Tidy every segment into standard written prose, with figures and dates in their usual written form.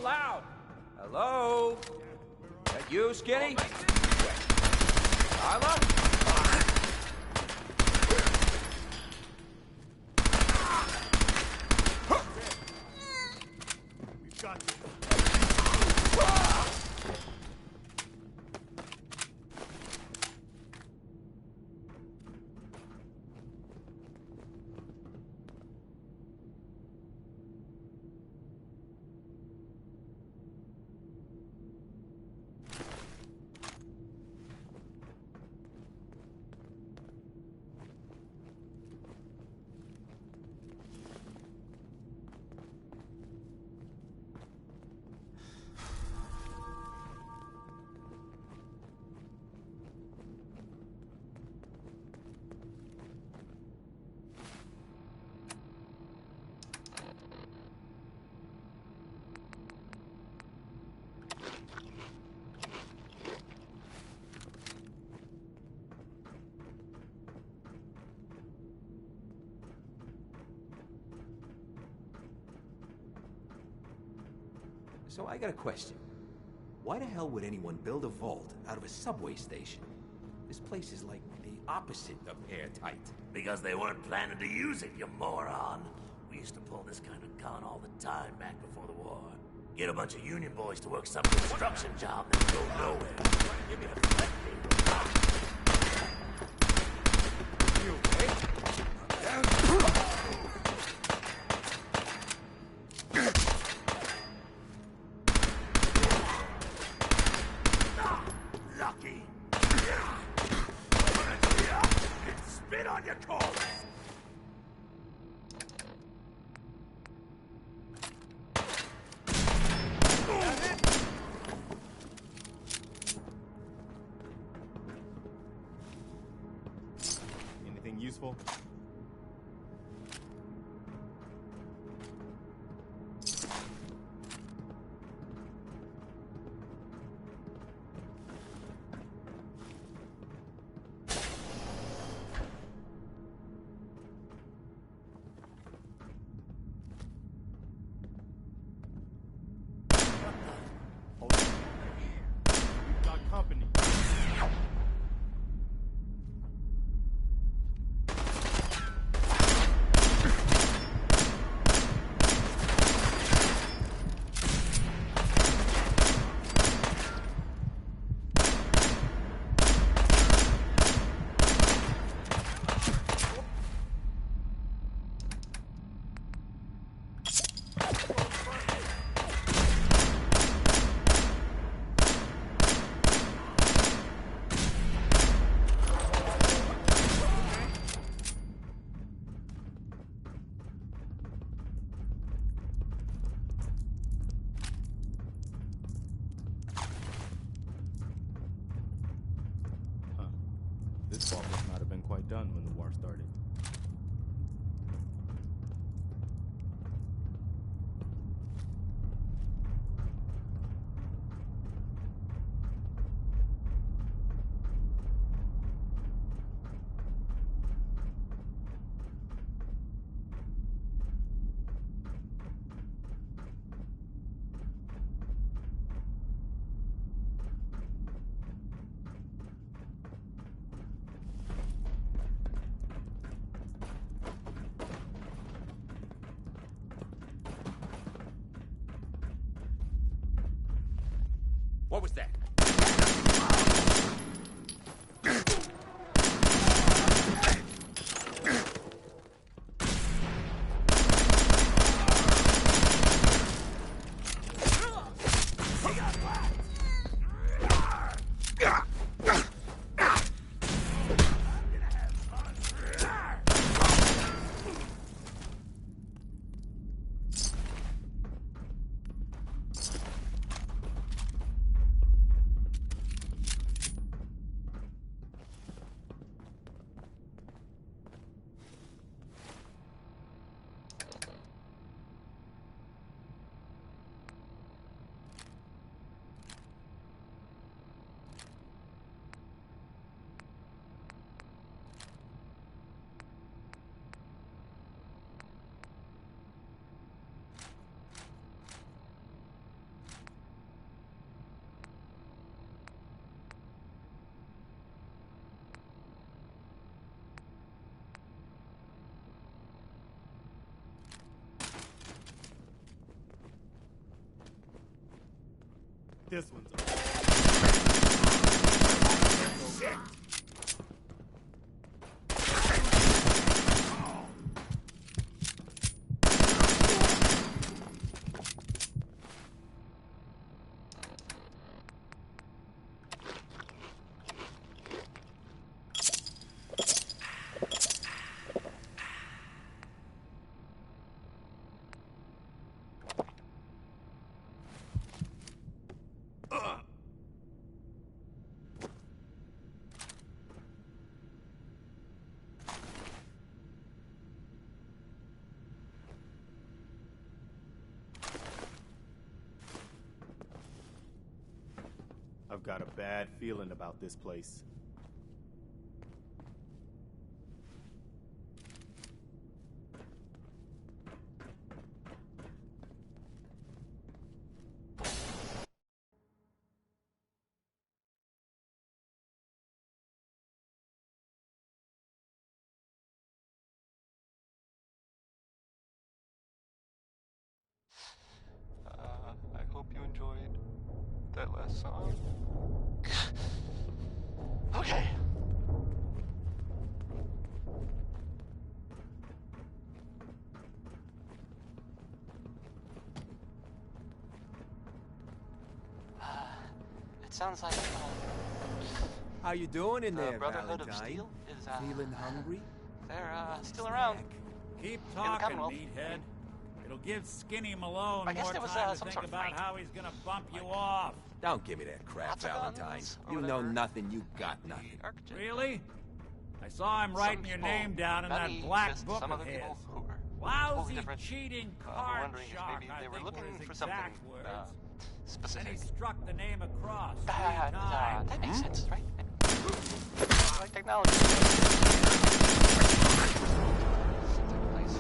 loud. Hello? That you, Skinny? Tyler? We've got you. So I got a question. Why the hell would anyone build a vault out of a subway station? This place is like the opposite of airtight. Because they weren't planning to use it, you moron. We used to pull this kind of con all the time back before the war. Get a bunch of union boys to work some construction job and go nowhere. Give me a flat fee. You okay? Lucky. Spit on your corpse. Anything useful? Hold on. We've got company. This vault must not have been quite done when the war started. What was that? this one's on. Shit! I've got a bad feeling about this place. I hope you enjoyed that last song. Okay. It sounds like How you doing in there, Brotherhood of Valentine? Steel is Feeling hungry? they're still around. Keep the talking, Commonwealth. meathead. It'll give Skinny Malone I guess more there was, time to some think sort of about fight. how he's gonna bump you off. Don't give me that crap, Lots of Valentine. guns or You know whatever. nothing, you got nothing. Architect. Really? I saw him Some writing your people, name down in not that me, black just book some of other his. people who were Lousy, totally different, cheating were card wondering if shark, maybe I they were think looking were his for something exact words. And he specific. struck the name across 3 times. That makes sense, right? I like technology. Nice.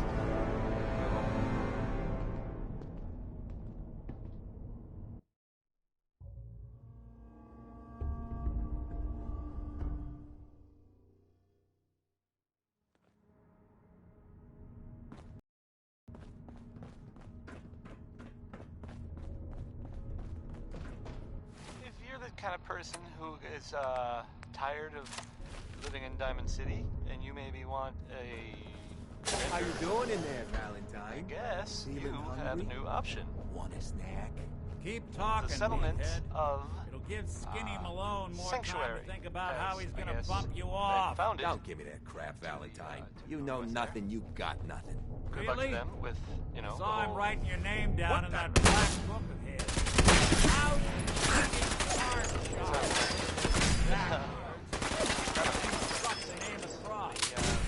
If you're the kind of person who is tired of living in Diamond City and you maybe want a How you doing in there, I Valentine? guess you Feeling have a hungry? new option. Want a snack? Keep The talking, settlement meathead. of It'll give Skinny Malone more Sanctuary, time to think about as how he's I gonna guess bump you they off. found it. Don't give me that crap, Valentine. to You know what's there. nothing, you got nothing. Good luck to Really? them with, you know, Saw the him whole- writing your name down What in the- that black book of his. Lousy, cheating card shark. Exact words. He struck the name across.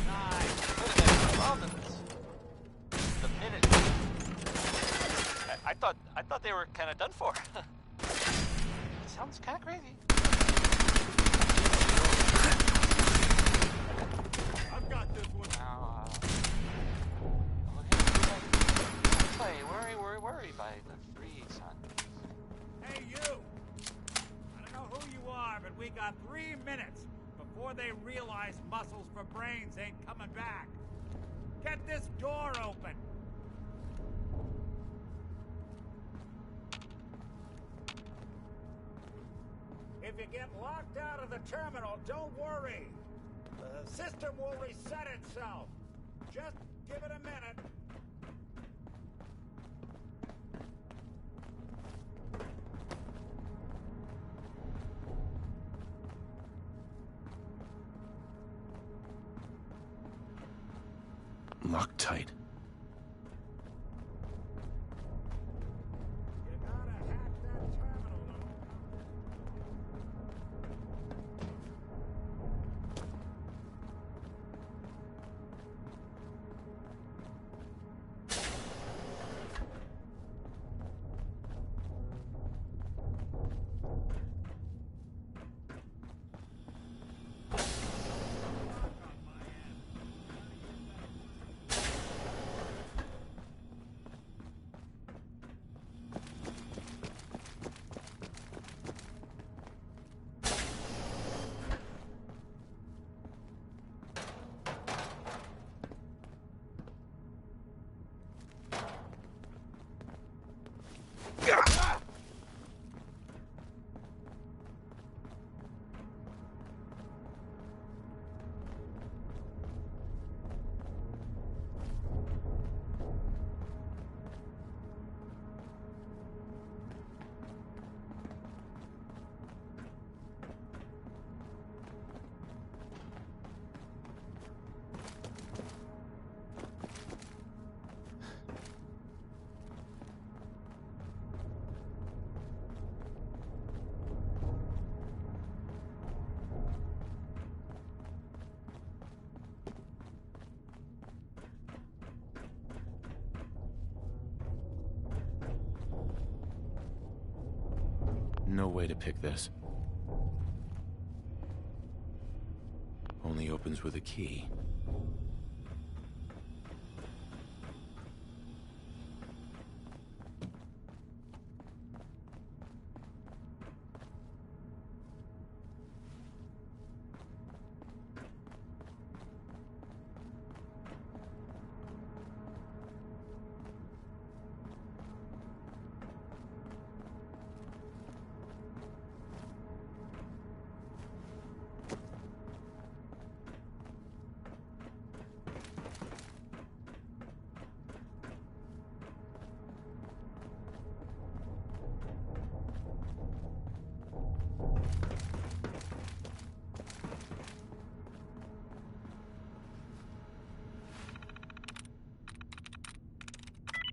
Nice. Could have been involved in this. The minute I thought they were kind of done for. It sounds kind of crazy. I've got this one. Now, play worry by the 3 sons. Hey, you! I don't know who you are, but we got 3 minutes before they realize muscles for brains ain't coming back. Get this door open! If you get locked out of the terminal, don't worry. The system will reset itself. Just give it a minute. Loctite. You gotta hack that terminal, though. way to pick this. Only opens with a key.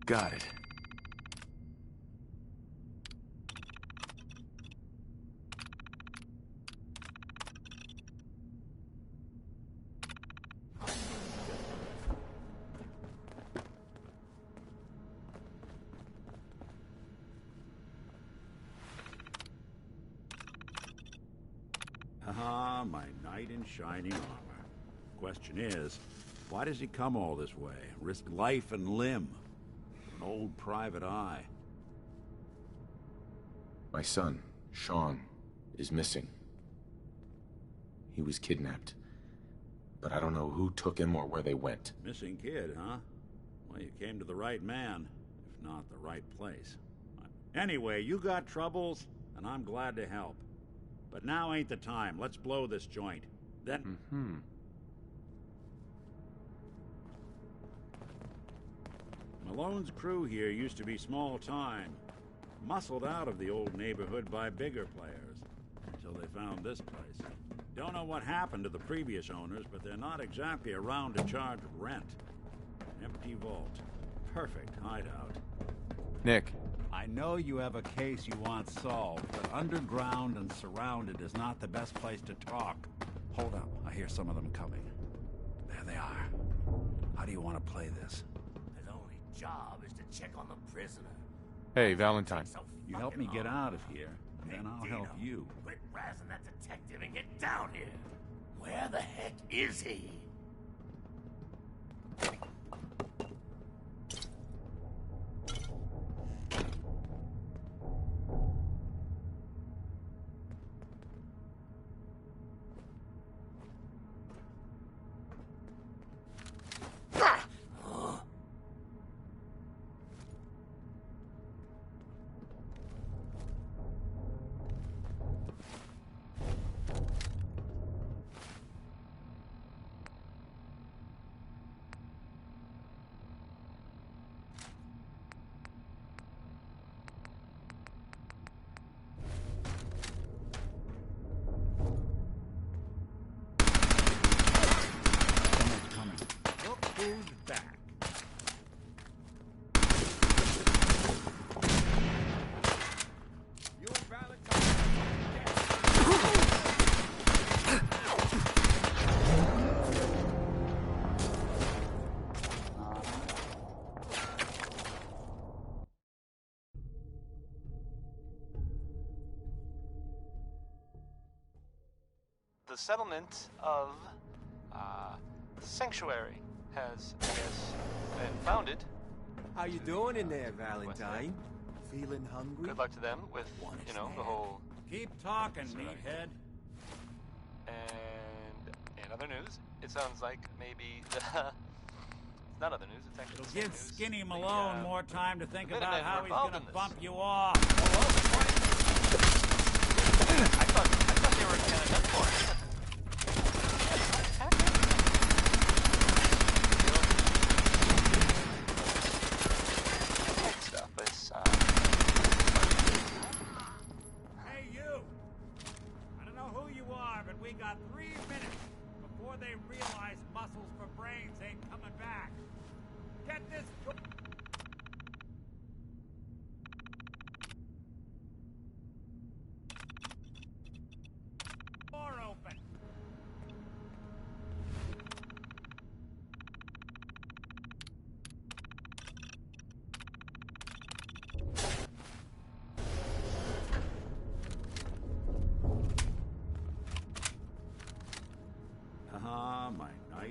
Got it. Ah, my knight in shining armor. Question is, why does he come all this way? Risk life and limb? An old private eye. My son, Sean, is missing. He was kidnapped. But I don't know who took him or where they went. Missing kid, huh? Well, you came to the right man, if not the right place. Anyway, you got troubles, and I'm glad to help. But now ain't the time. Let's blow this joint. Then... Malone's crew here used to be small time. Muscled out of the old neighborhood by bigger players. Until they found this place. Don't know what happened to the previous owners, but they're not exactly around to charge rent. Empty vault. Perfect hideout. Nick. I know you have a case you want solved, but underground and surrounded is not the best place to talk. Hold up, I hear some of them coming. There they are. How do you want to play this? His only job is to check on the prisoner. Hey, Valentine. You help me get out of here, and then I'll help you. Quit razzing that detective and get down here. Where the heck is he? Who's back? You and Valentine. The settlement of Sanctuary has, I guess, been founded. How you doing in there, Valentine? Feeling hungry? Good luck to them with, you know, the whole... Keep talking, meathead. And in other news, it sounds like maybe the... It's not other news, it's actually the It'll same give news. Skinny Malone more time to think the about Minutemen how were he's involved gonna in this. bump you off. I thought they were kind of done for. Hey, you! I don't know who you are, but we got 3 minutes before they realize muscles for brains ain't coming back. Get this...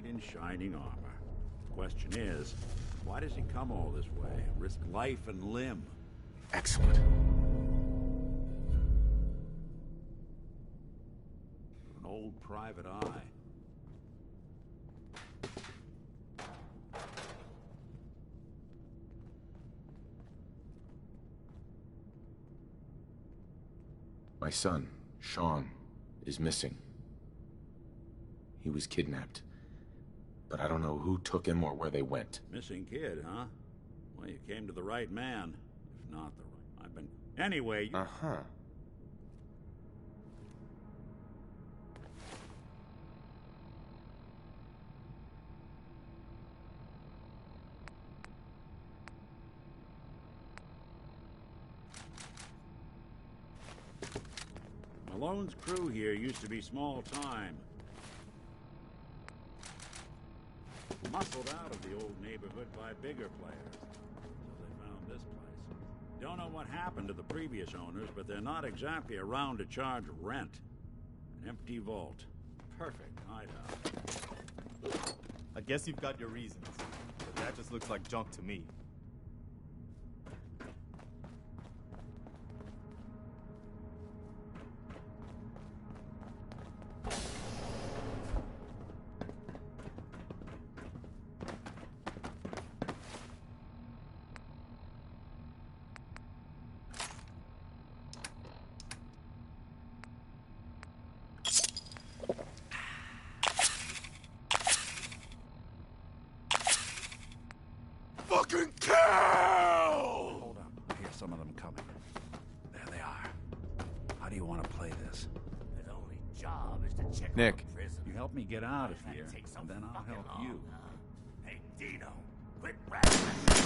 knight in shining armor. Question is, why does he come all this way, risk life and limb? Excellent. An old private eye. My son, Sean, is missing. He was kidnapped. But I don't know who took him or where they went. Missing kid, huh? Well, you came to the right man. If not the right... I've been... Anyway... Uh-huh. Malone's crew here used to be small time. Muscled out of the old neighborhood by bigger players. So they found this place. Don't know what happened to the previous owners, but they're not exactly around to charge rent. An empty vault. Perfect hideout. I guess you've got your reasons, but that just looks like junk to me. Fucking kill! Hold up. I hear some of them coming. There they are. How do you want to play this? His only job is to check Nick. on the prison. You help me get out of That'd here, take some and then I'll fucking help long, you. huh? Hey, Dino, quit rapping that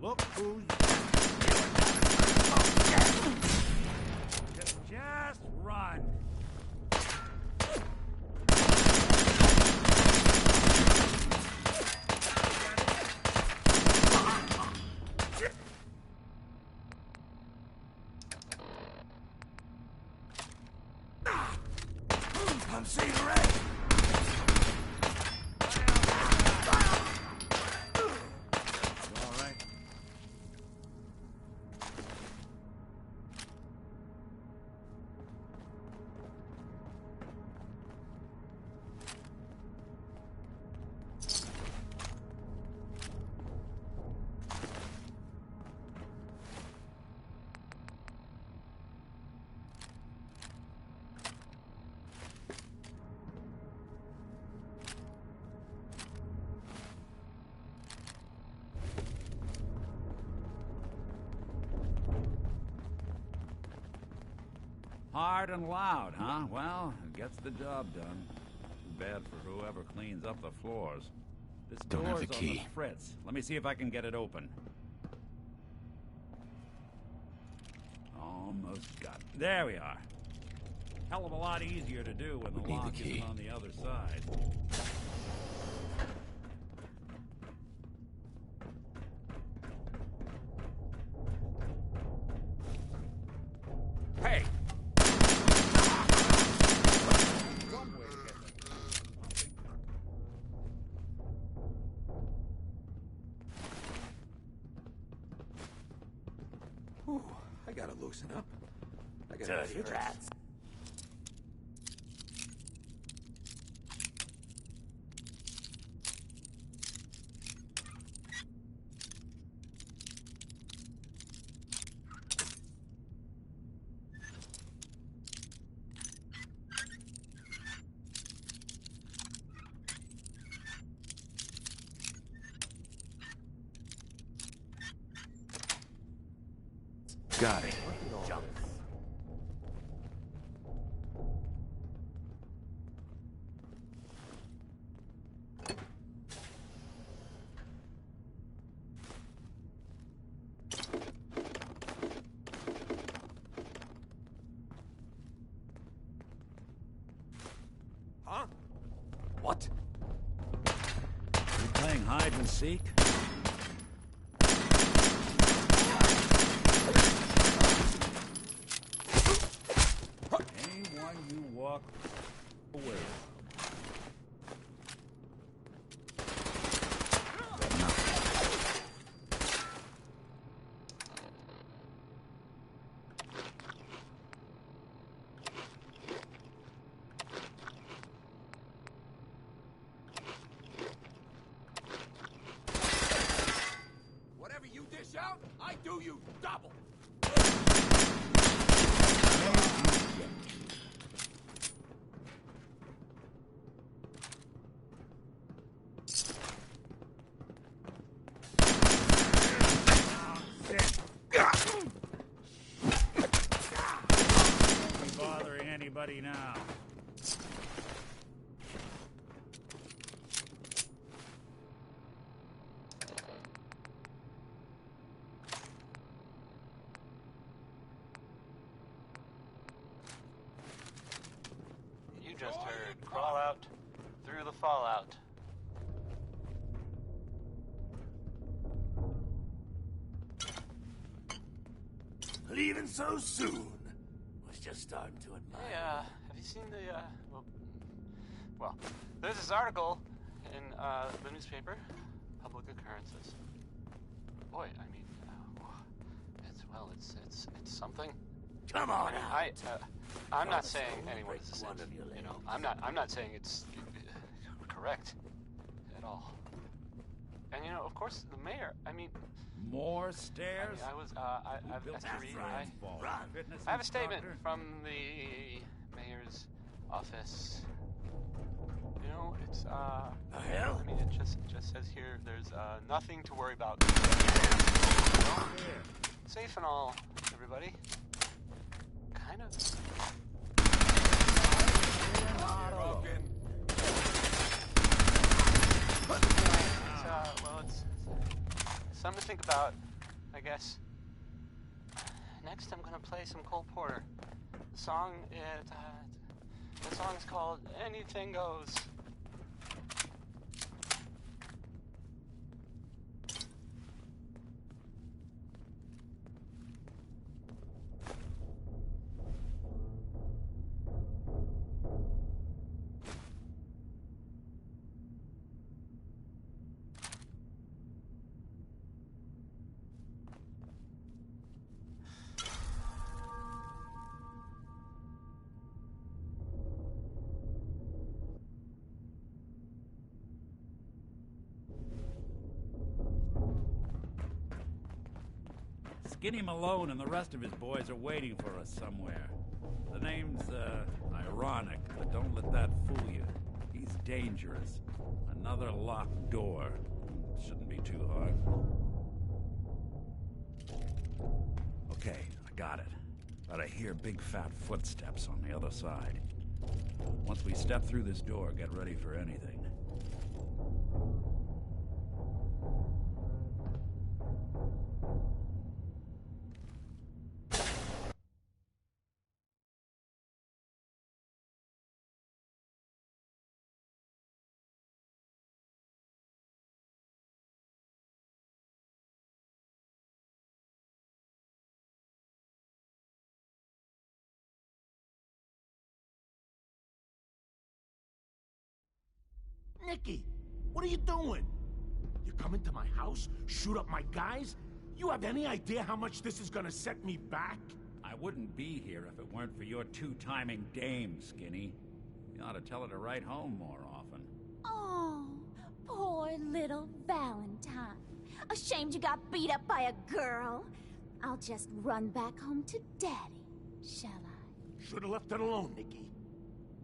Look who's... Just run. I'm seeing red. All right. Hard and loud, huh? Well, it gets the job done. Too bad for whoever cleans up the floors. This Don't have door's the on key. the fritz. Let me see if I can get it open. Almost got it. There we are. Hell of a lot easier to do when the We need the lock key. isn't on the other side. Hey! Whew, I gotta loosen up. I gotta Dirty rats. Got it. Junk. Huh? hide and seek? Anyone you walk away. Whatever you dish out, I do you double. Be bothering anybody now. You just heard Crawl Out Through the Fallout. Leaving so soon. Was just starting to admire. Hey, have you seen the, well, there's this article in, the newspaper, Public Occurrences. Boy, I mean, it's something. Come on out. I'm not Promise saying I won't anyone break is, one of your you know, legs. I'm not saying it's correct at all. And, you know, of course, the mayor, I mean, More stairs? I was, I've built asked to that read, Ryan's fault. Run. Fitness I have a statement instructor? from the mayor's office. You know, it's, The hell? I mean, it just says here, there's, nothing to worry about. Safe and all, everybody. Kind of. It's something to think about, I guess. Next, I'm gonna play some Cole Porter. The song is called "Anything Goes." Skinny Malone and the rest of his boys are waiting for us somewhere. The name's, ironic, but don't let that fool you. He's dangerous. Another locked door. Shouldn't be too hard. Okay, I got it. But I hear big fat footsteps on the other side. Once we step through this door, get ready for anything. Nicky, what are you doing? You coming to my house? Shoot up my guys? You have any idea how much this is gonna set me back? I wouldn't be here if it weren't for your two-timing dame, Skinny. You ought to tell her to write home more often. Oh, poor little Valentine. Ashamed you got beat up by a girl? I'll just run back home to Daddy, shall I? Should've left it alone, Nicky.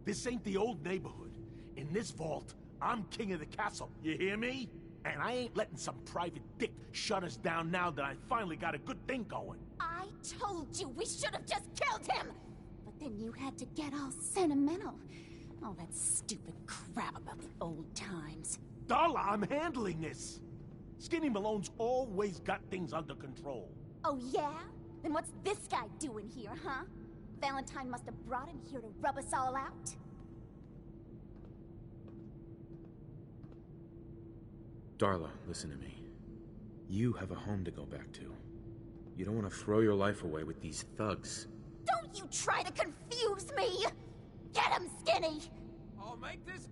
This ain't the old neighborhood. In this vault, I'm king of the castle, you hear me? And I ain't letting some private dick shut us down now that I finally got a good thing going. I told you we should have just killed him! But then you had to get all sentimental. All that stupid crap about the old times. Darla, I'm handling this. Skinny Malone's always got things under control. Oh yeah? Then what's this guy doing here, huh? Valentine must have brought him here to rub us all out. Darla, listen to me. You have a home to go back to. You don't want to throw your life away with these thugs. Don't you try to confuse me! Get him, Skinny! I'll make this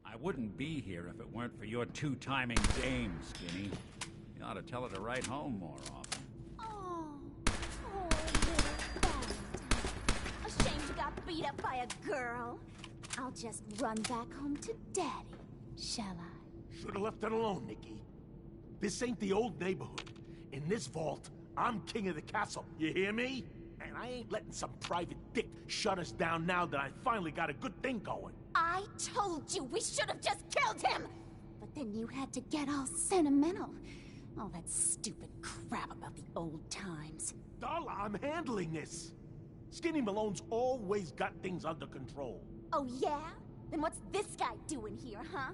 I wouldn't be here if it weren't for your two-timing dame, Skinny. You ought to tell her to write home more often. Oh, poor little Valentine. Ashamed you got beat up by a girl. I'll just run back home to Daddy, shall I? Should've left it alone, Nikki. This ain't the old neighborhood. In this vault, I'm king of the castle. You hear me? And I ain't letting some private dick shut us down now that I finally got a good thing going. I told you we should have just killed him! But then you had to get all sentimental. All that stupid crap about the old times. Darla, I'm handling this. Skinny Malone's always got things under control. Oh yeah? Then what's this guy doing here, huh?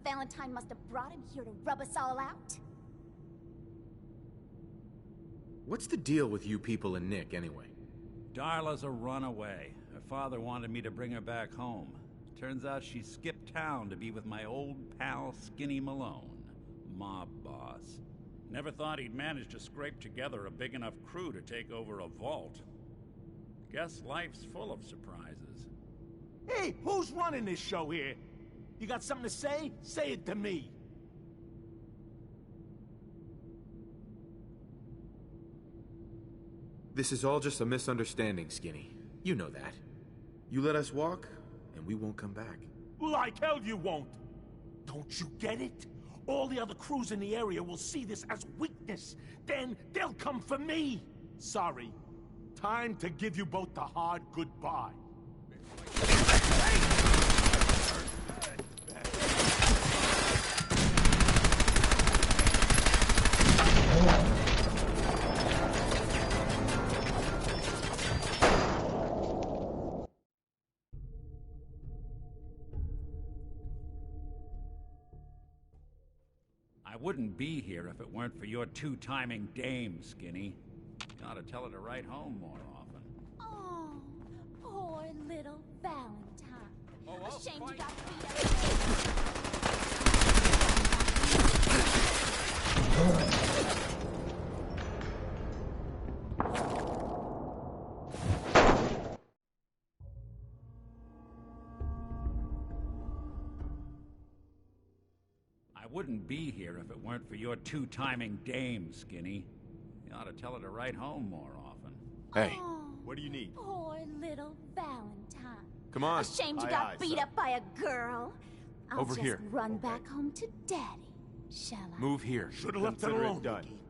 Valentine must have brought him here to rub us all out. What's the deal with you people and Nick, anyway? Darla's a runaway. Her father wanted me to bring her back home. Turns out she skipped town to be with my old pal Skinny Malone, mob boss. Never thought he'd manage to scrape together a big enough crew to take over a vault. Guess life's full of surprises. Hey, who's running this show here? You got something to say? Say it to me. This is all just a misunderstanding, Skinny. You know that. You let us walk, and we won't come back. Like hell you won't. Don't you get it? All the other crews in the area will see this as weakness. Then they'll come for me. Sorry. Time to give you both the hard goodbye. I wouldn't be here if it weren't for your two-timing dame, Skinny. You ought to tell her to write home more often. Oh, poor little Valentine. Ashamed you got beat I wouldn't be here if it weren't for your two-timing dame, Skinny. You ought to tell her to write home more often. Hey, What do you need? Poor little Valentine. come on. Ashamed you Aye, got aye, beat son. up by a girl. I'll Over just here. run back home to Daddy, shall I? Move here. Should've left it Consider it alone, done. Nikki.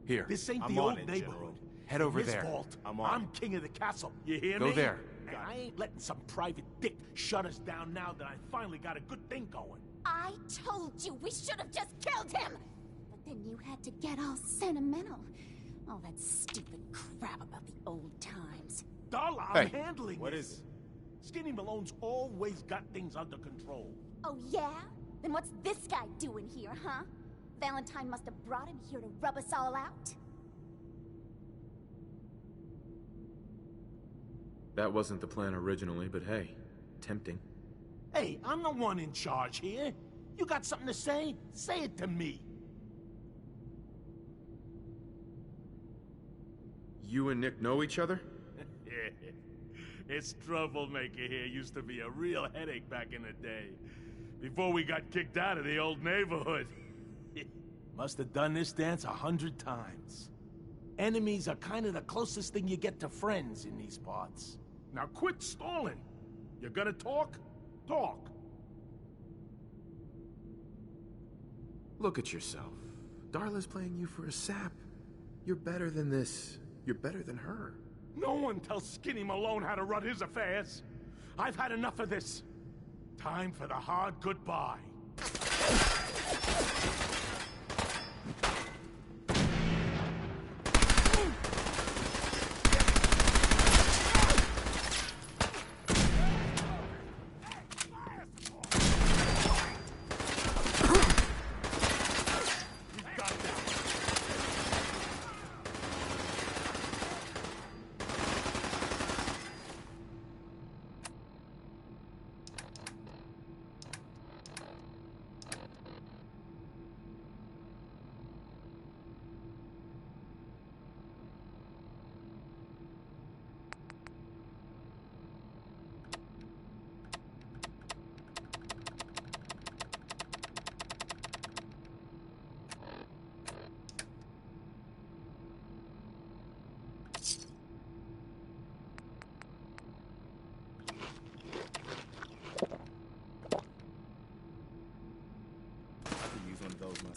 Here. This ain't I'm the on old it, neighborhood. General. Head over In this there. vault, I'm on I'm it. king of the castle. You hear Go me? there. And I ain't letting some private dick shut us down now that I finally got a good thing going. I told you we should have just killed him! But then you had to get all sentimental. All that stupid crap about the old times. Darla, I'm Hey, handling what this. is Skinny Malone's always got things under control. Oh yeah? Then what's this guy doing here, huh? Valentine must have brought him here to rub us all out? That wasn't the plan originally, but hey, tempting. Hey, I'm the one in charge here. You got something to say? Say it to me. You and Nick know each other? This troublemaker here used to be a real headache back in the day. Before we got kicked out of the old neighborhood. Must have done this dance 100 times. Enemies are kind of the closest thing you get to friends in these parts. Now quit stalling. You gonna talk? Talk. Look at yourself. Darla's playing you for a sap. You're better than this. You're better than her. No one tells Skinny Malone how to run his affairs. I've had enough of this. Time for the hard goodbye.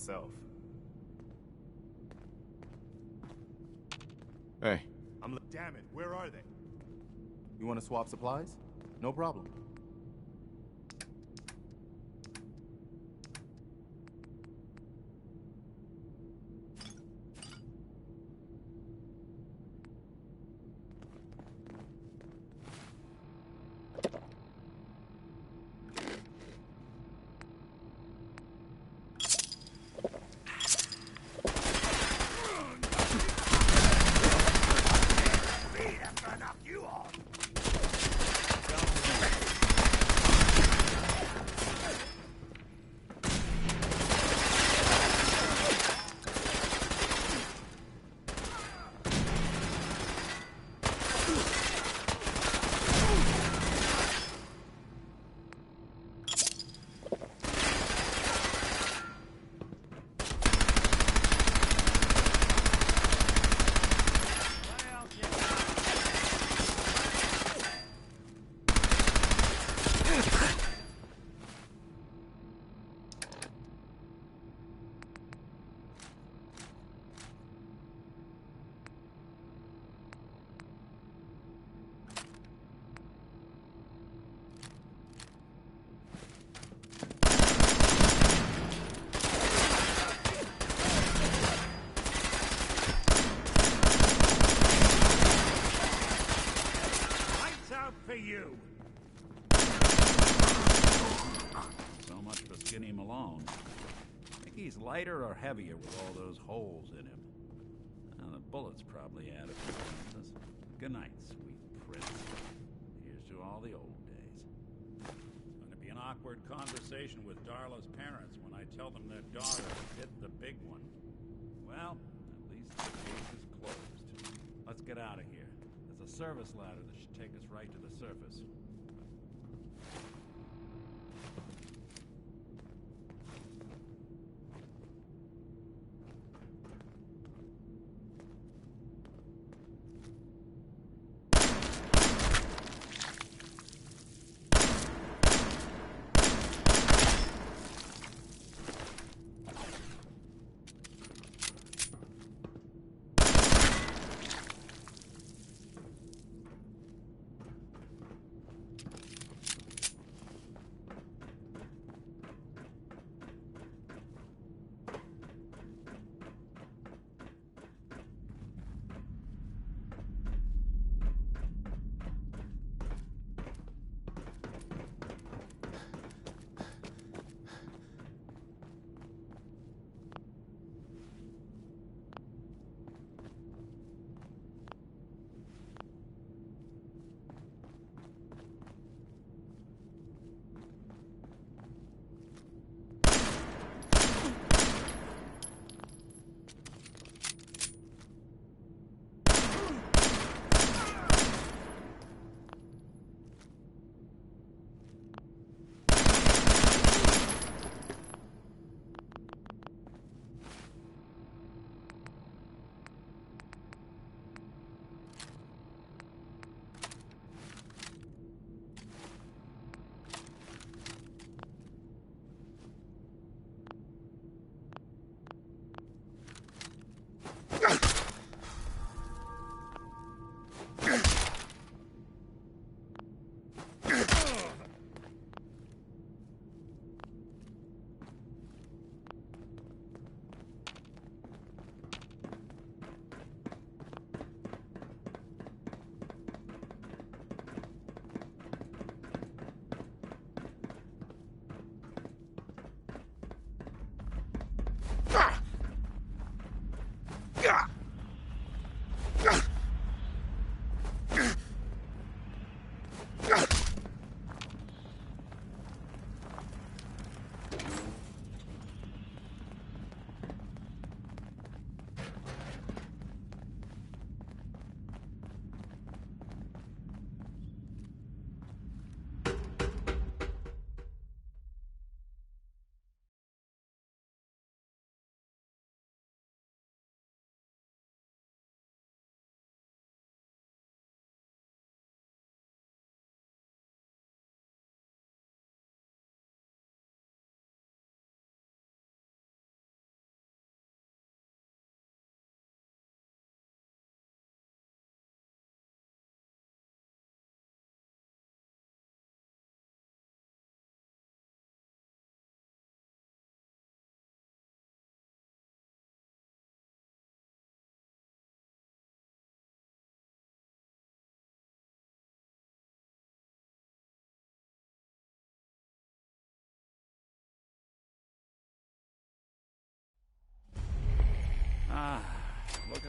myself. Hey. Damn it, where are they? You want to swap supplies? No problem. For you. So much for Skinny Malone. Think he's lighter or heavier with all those holes in him? Well, the bullets probably add a few ounces. Good night, sweet prince. Here's to all the old days. It's going to be an awkward conversation with Darla's parents when I tell them their daughter hit the big one. Well, at least the case is closed. Let's get out of here. There's a service ladder that should take us right to the surface.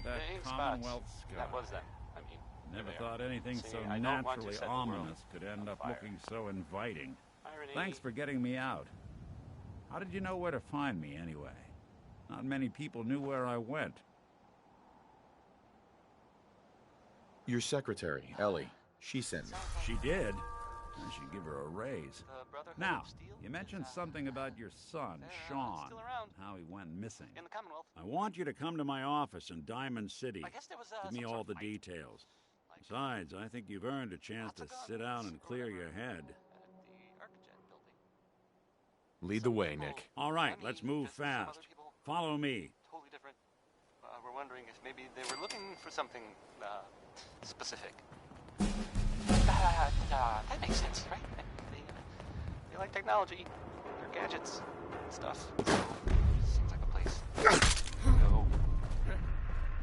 at that Name's Commonwealth Spots. sky. That was them. I mean, Never there. thought anything See, so I don't want to naturally set the world ominous could end on up fire. looking so inviting. Irony. Thanks for getting me out. How did you know where to find me, anyway? Not many people knew where I went. Your secretary, Ellie. She sent me. She did? I should give her a raise. The Brotherhood Now, of Steel you mentioned is, something about your son, they're, Sean, still around. how he went missing. In the Commonwealth. I want you to come to my office in Diamond City. I guess there was Give me some all sort the of fight. details. Like, Besides, I think you've earned a chance to lots of sit down guns and or clear whatever your head. At the Arcjet building. Lead the way, Nick. All right, Money, let's move business, some fast. other people, Follow me. totally different. We're wondering if maybe they were looking for something specific. That makes sense, right? They like technology, their gadgets, stuff. So, seems like a place. No.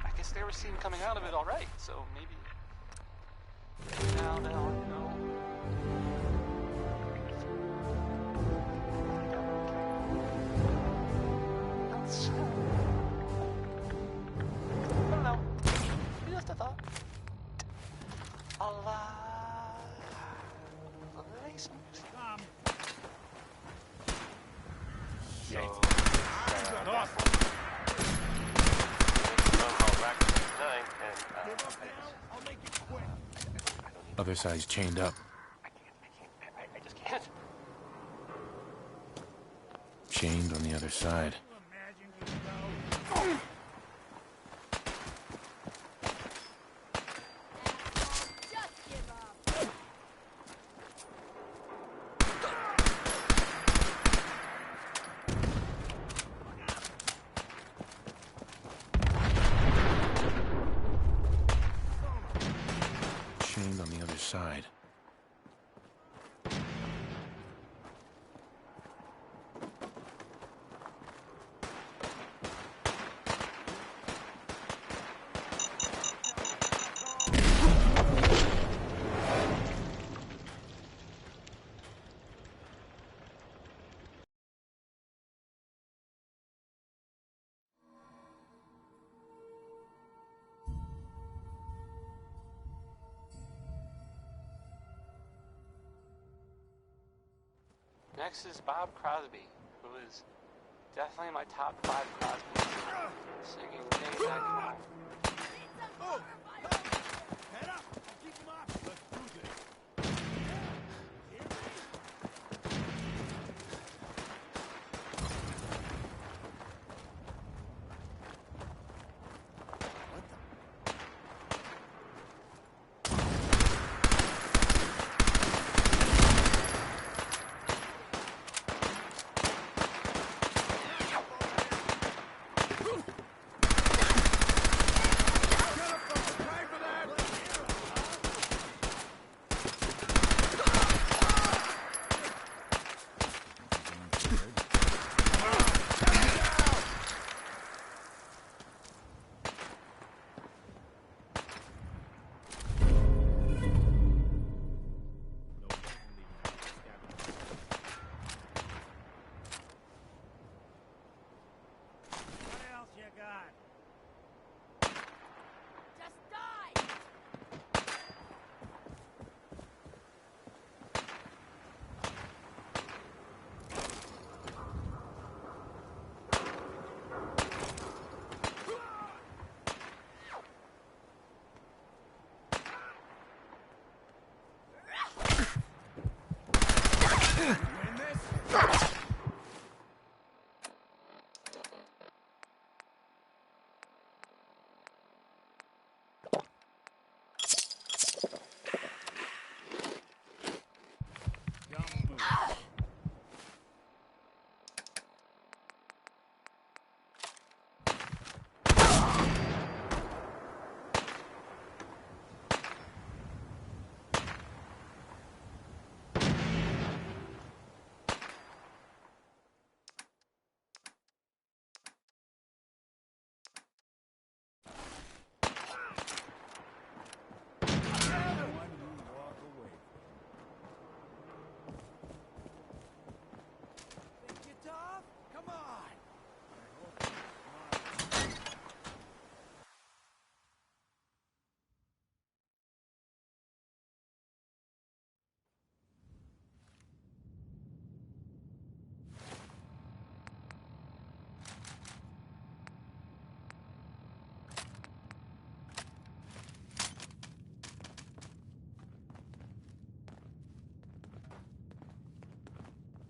I guess they were seen coming out of it all right, so maybe. Now they'll know. I don't know. Just a thought. Other side's chained up. I just can't. Chained on the other side. Chained on the other side. Next is Bob Crosby, who is definitely my top 5 Crosby. Singing Day Back Home. Head up! I'll keep them off. Let's do this. Hear me?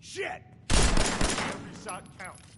Shit! Every shot counts.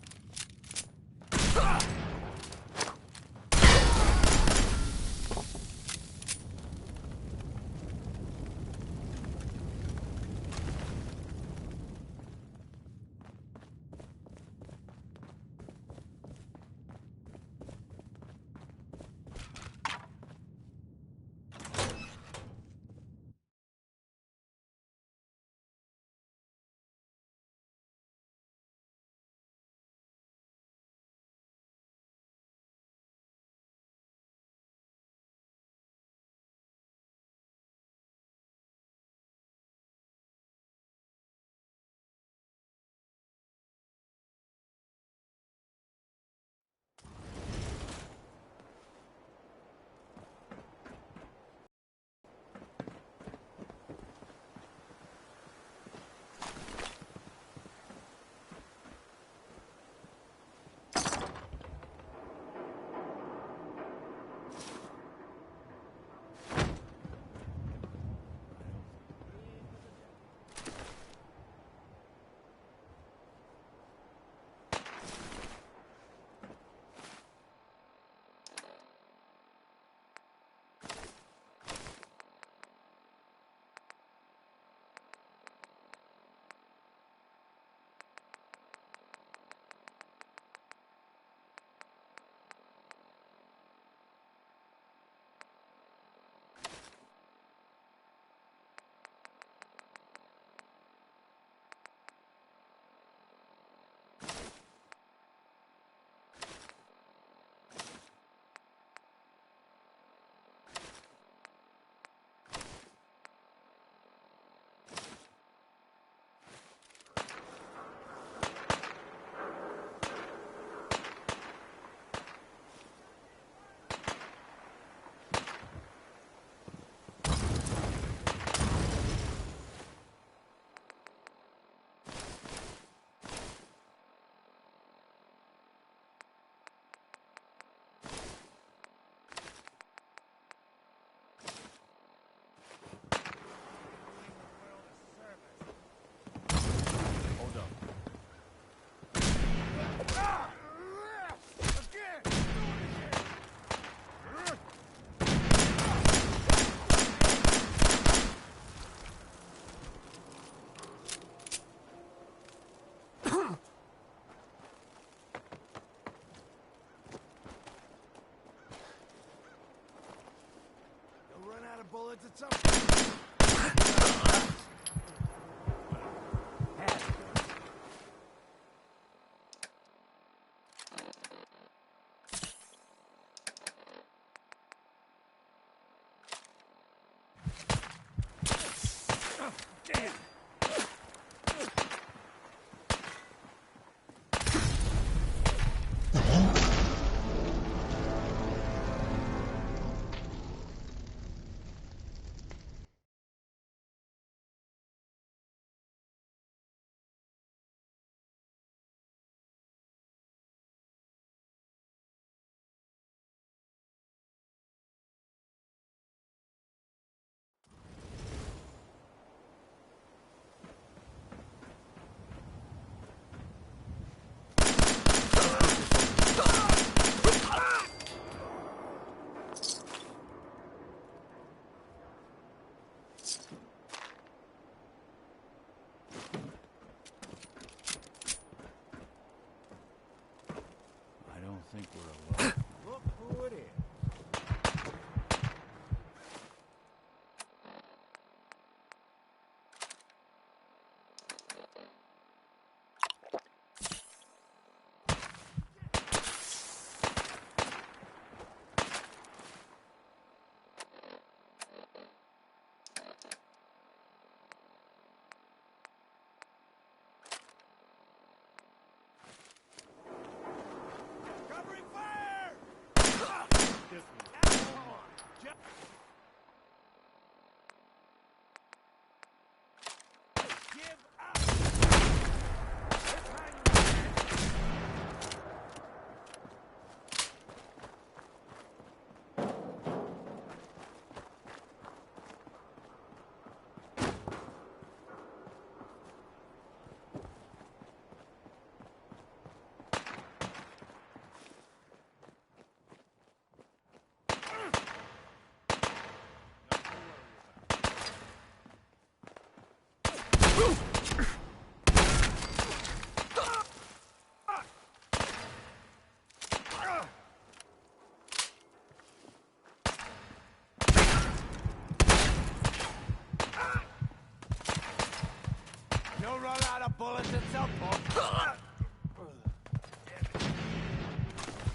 bullets at some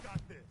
Got this.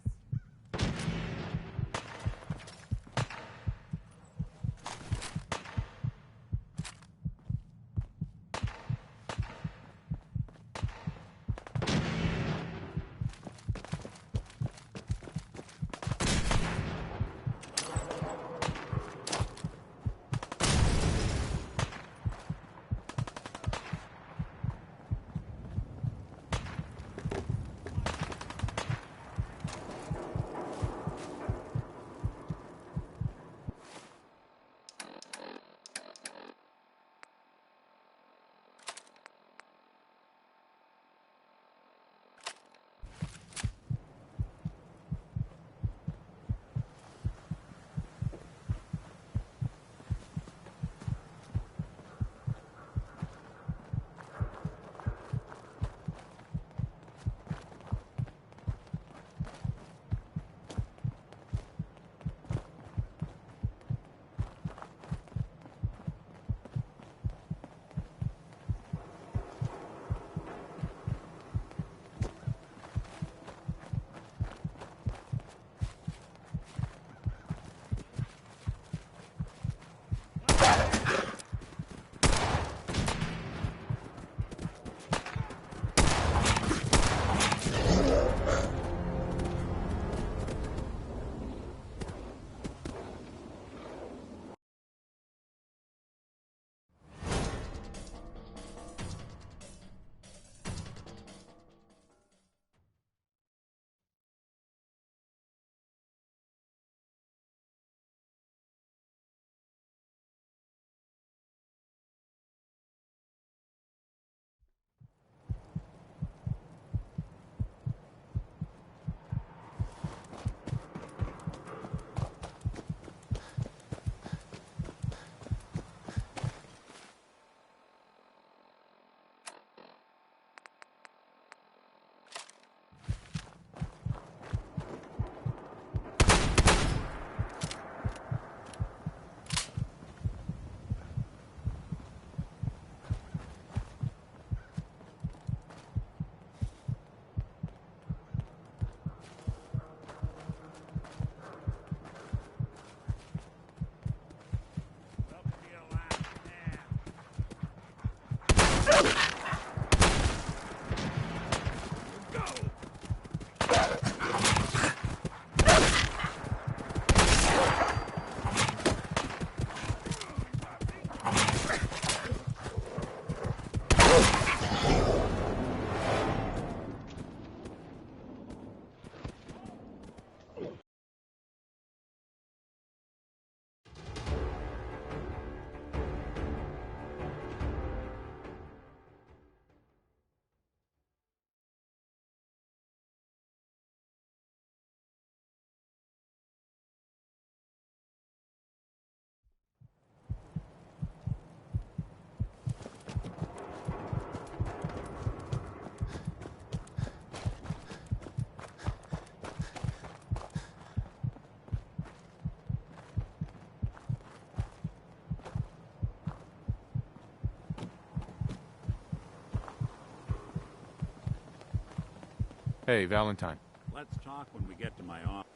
Hey, Valentine. Let's talk when we get to my office.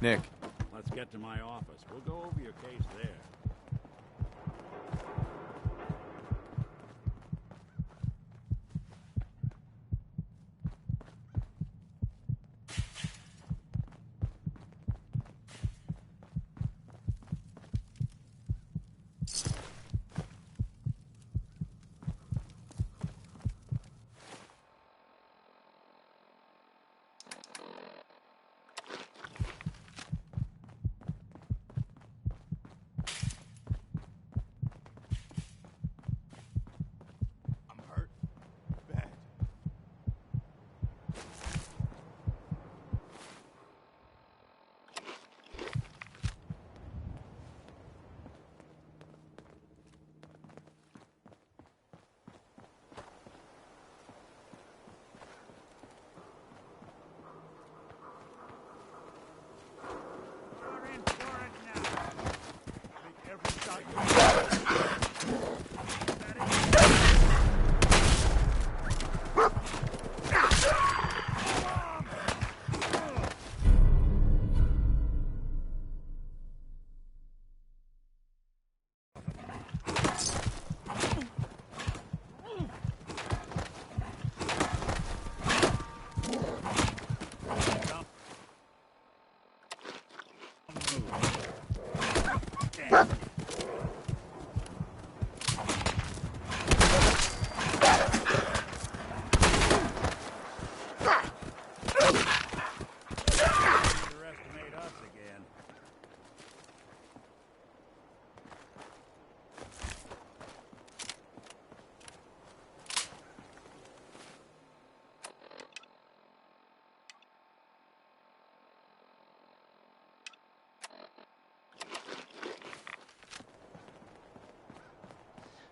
Nick. Let's get to my office. We'll go over your case there. I'm hurt. Bad. You're in for it now. Make every shot you underestimate us again.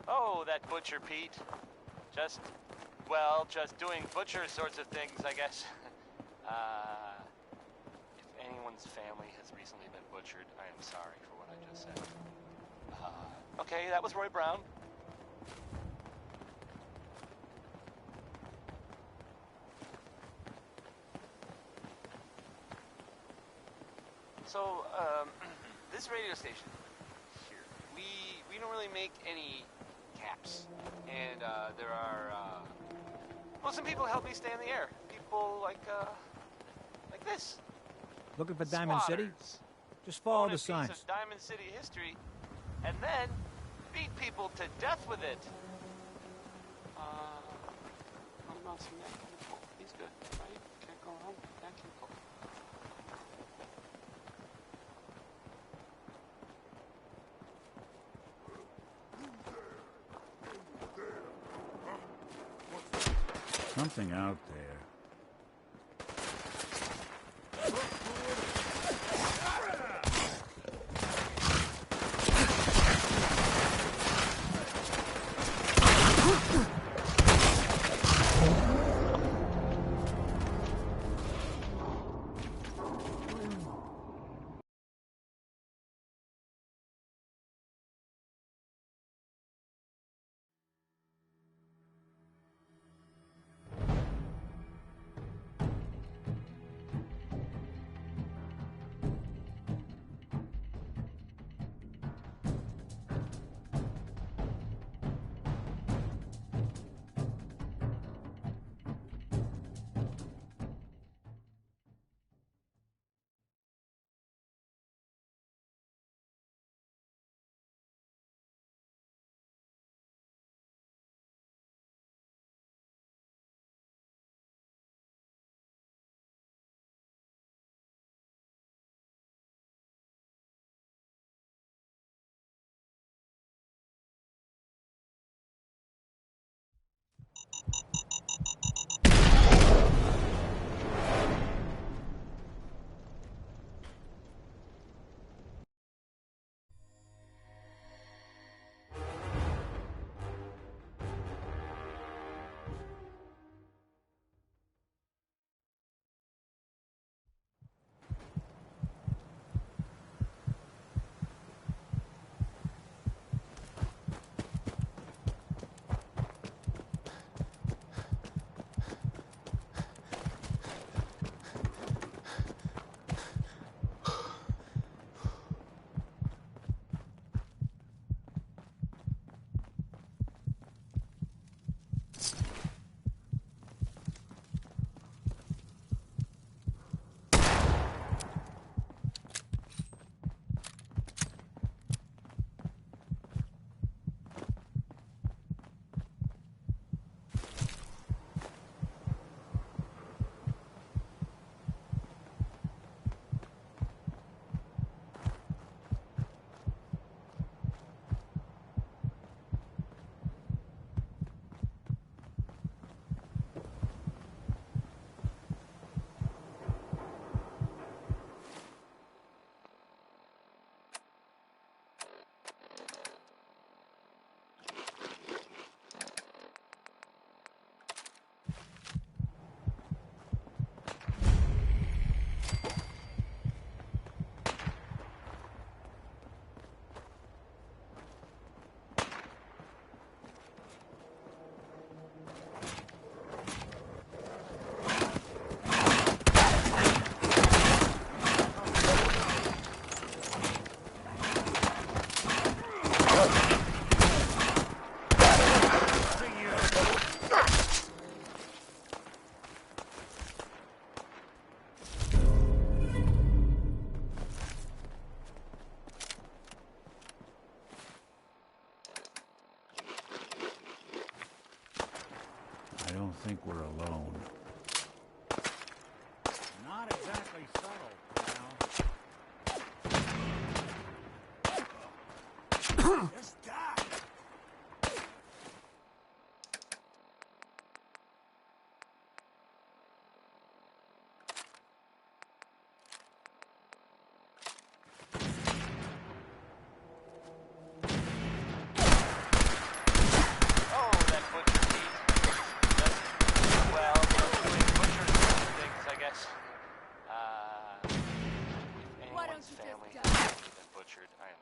Oh, that Butcher Pete. Just doing butcher sorts of things, I guess. If anyone's family has recently been butchered, I am sorry for what I just said. Okay, that was Roy Brown. So, this radio station here, we don't really make any caps, and there are well, some people help me stay in the air. People like this. Looking for Diamond City? Swatters. Just follow Own a the piece signs. of Diamond City history, and then beat people to death with it. What about some Nat King Cole? He's good, right? Can't go wrong with Nat King Cole. Something out there. think we're alone. Not exactly subtle, pal. Just die!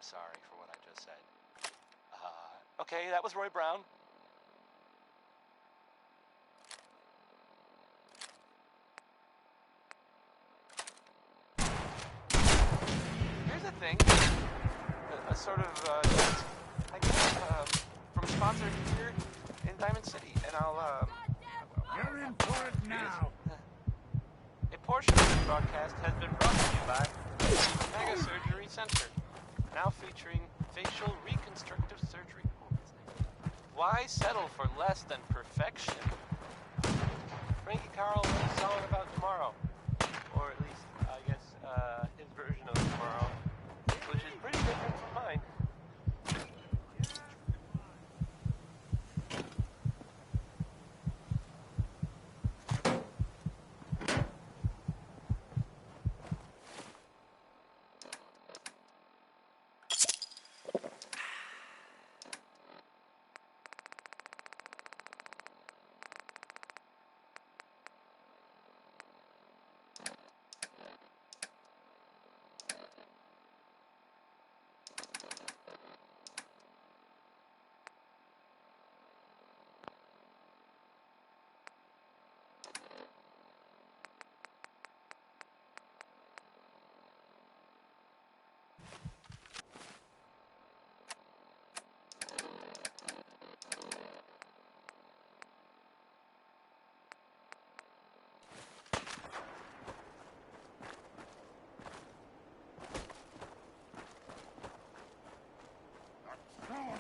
Sorry for what I just said. Okay, that was Roy Brown. Here's a thing. A sort of, I guess, from sponsor here in Diamond City. And I'll, You're in for it now. A portion of this broadcast has been brought to you by Mega Surgery Center. Now featuring facial reconstructive surgery. Why settle for less than perfection? Frankie Carl wrote a song about tomorrow. Or at least, I guess, his version of tomorrow. Which is pretty different from mine.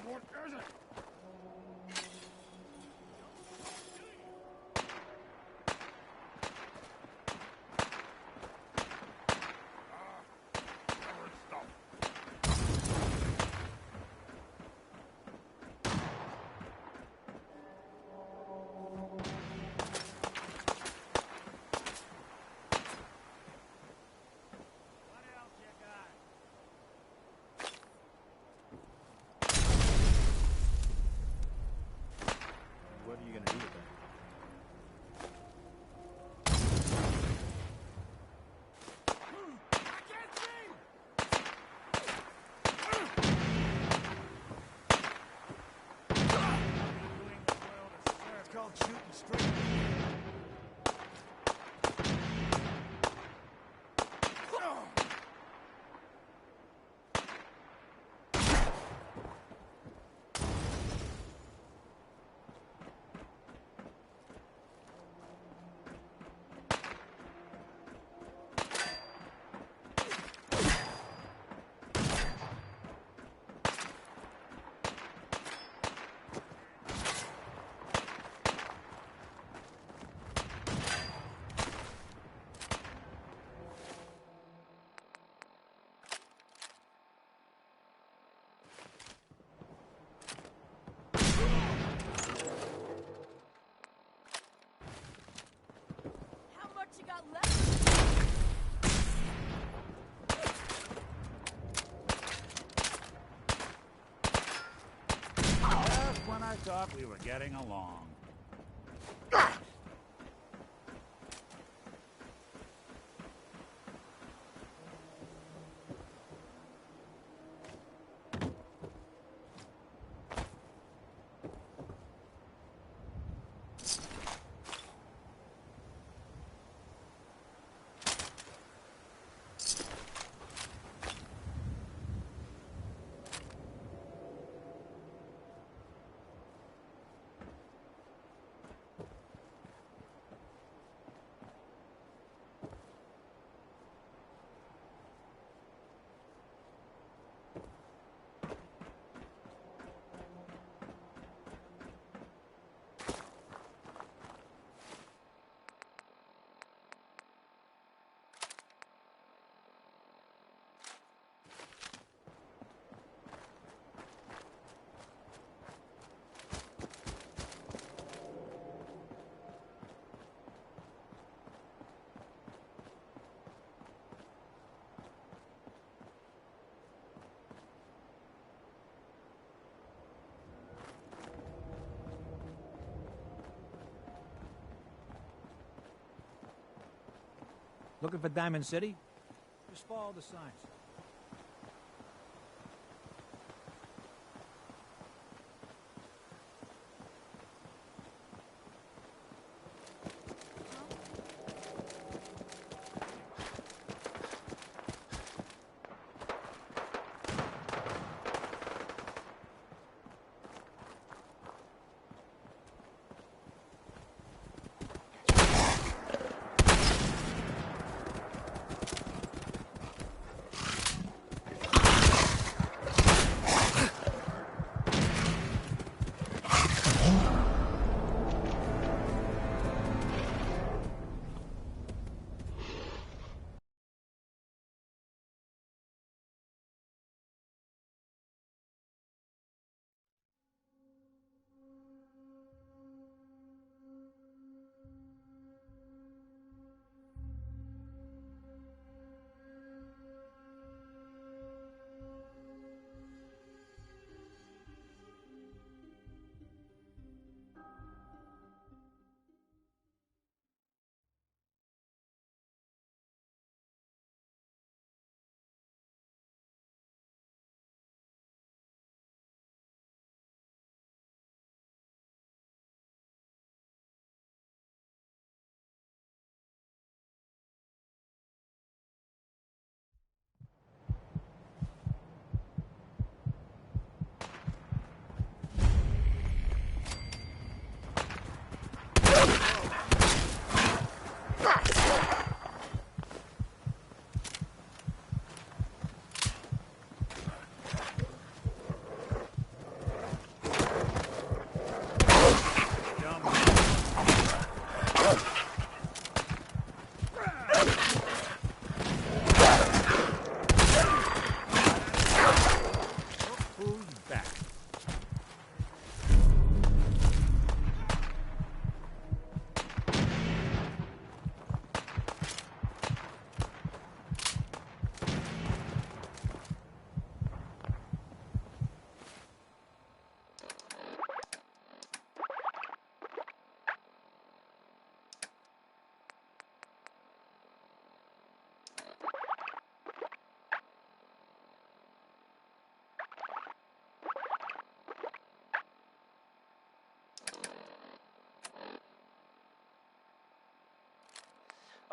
What is it? What are you gonna do with that? It's called shooting straight. How much you got left? Just when I thought we were getting along. Looking for Diamond City? Just follow the signs.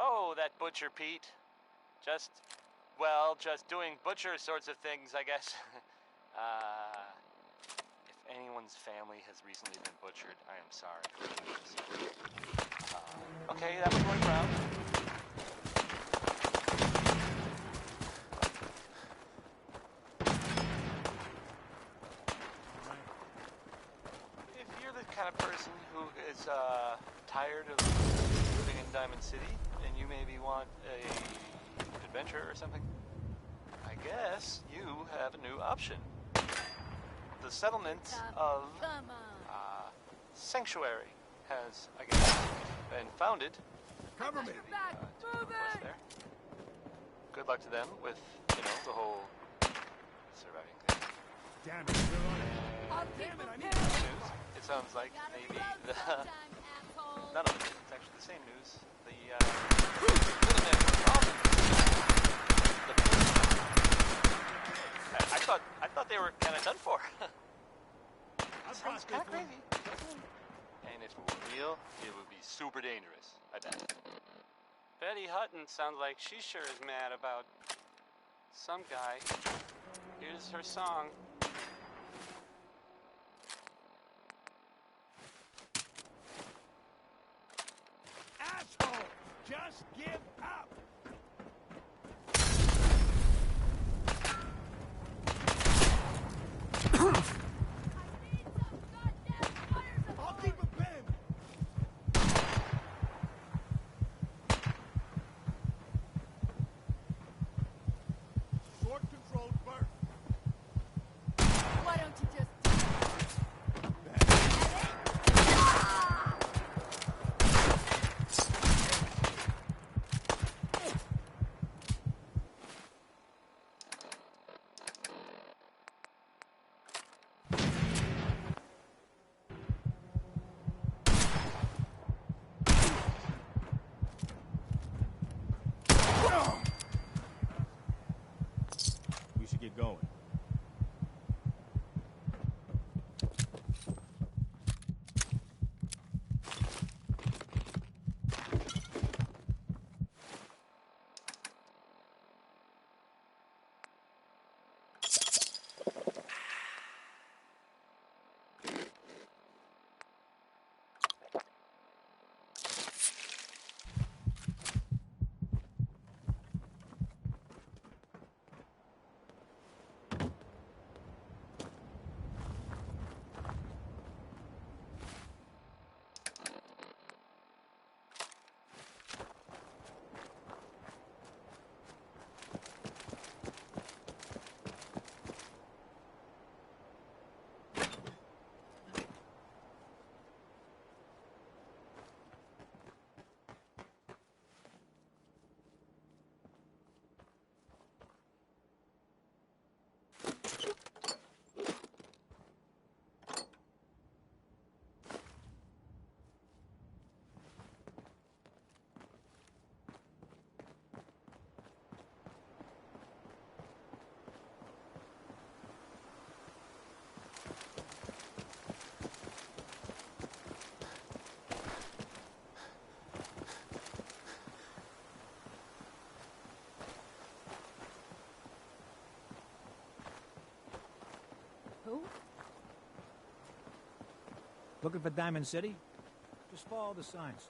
Oh, that Butcher Pete. Just doing butcher sorts of things, I guess. If anyone's family has recently been butchered, I am sorry. Okay, that was going around. If you're the kind of person who is tired of living in Diamond City, and you maybe want a adventure or something, I guess you have a new option. The settlement of Sanctuary has, I guess, been founded. Cover me. There. Good luck to them with, the whole surviving thing. Damn it, you're on it. Damn it, I need News. It sounds like maybe the none of it. It's actually the same news. I thought they were kind of done for. Sounds kind of crazy. And if it were real, it would be super dangerous. I bet. Betty Hutton sounds like she sure is mad about some guy. Here's her song. Asshole! Just give up! I'll keep him pinned! Sword controlled first. Why don't you just... Looking for Diamond City? Just follow the signs.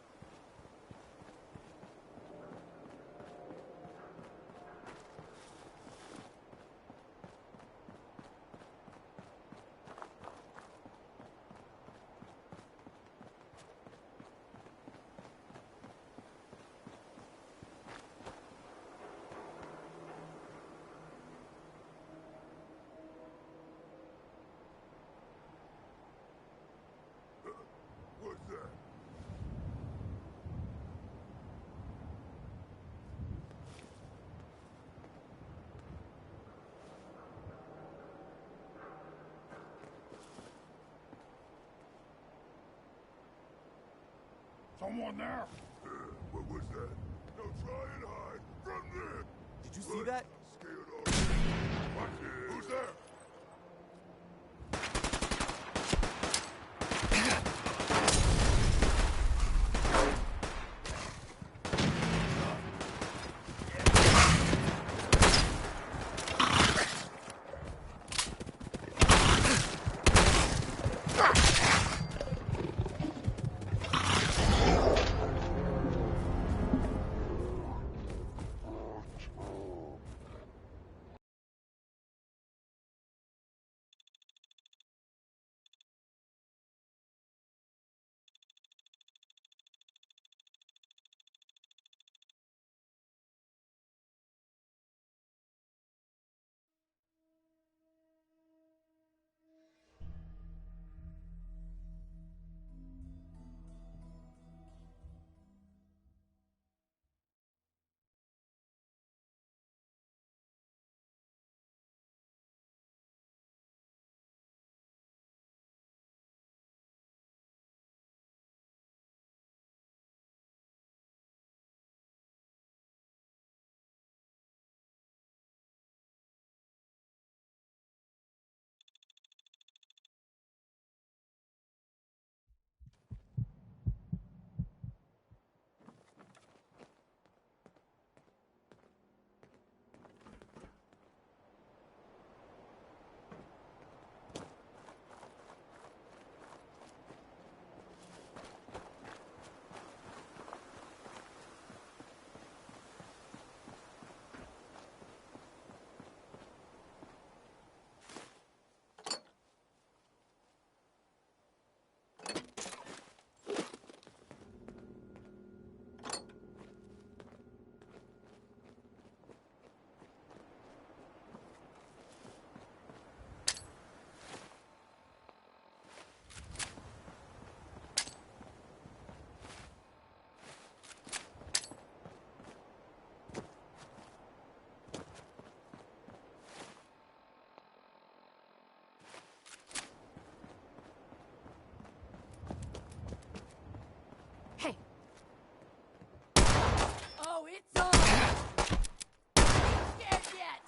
What's that? Someone there? What was that? Now try and hide from this! Did you see that? Scared already? Watch it! Who's there? Hey! Oh, it's on! Scared yet?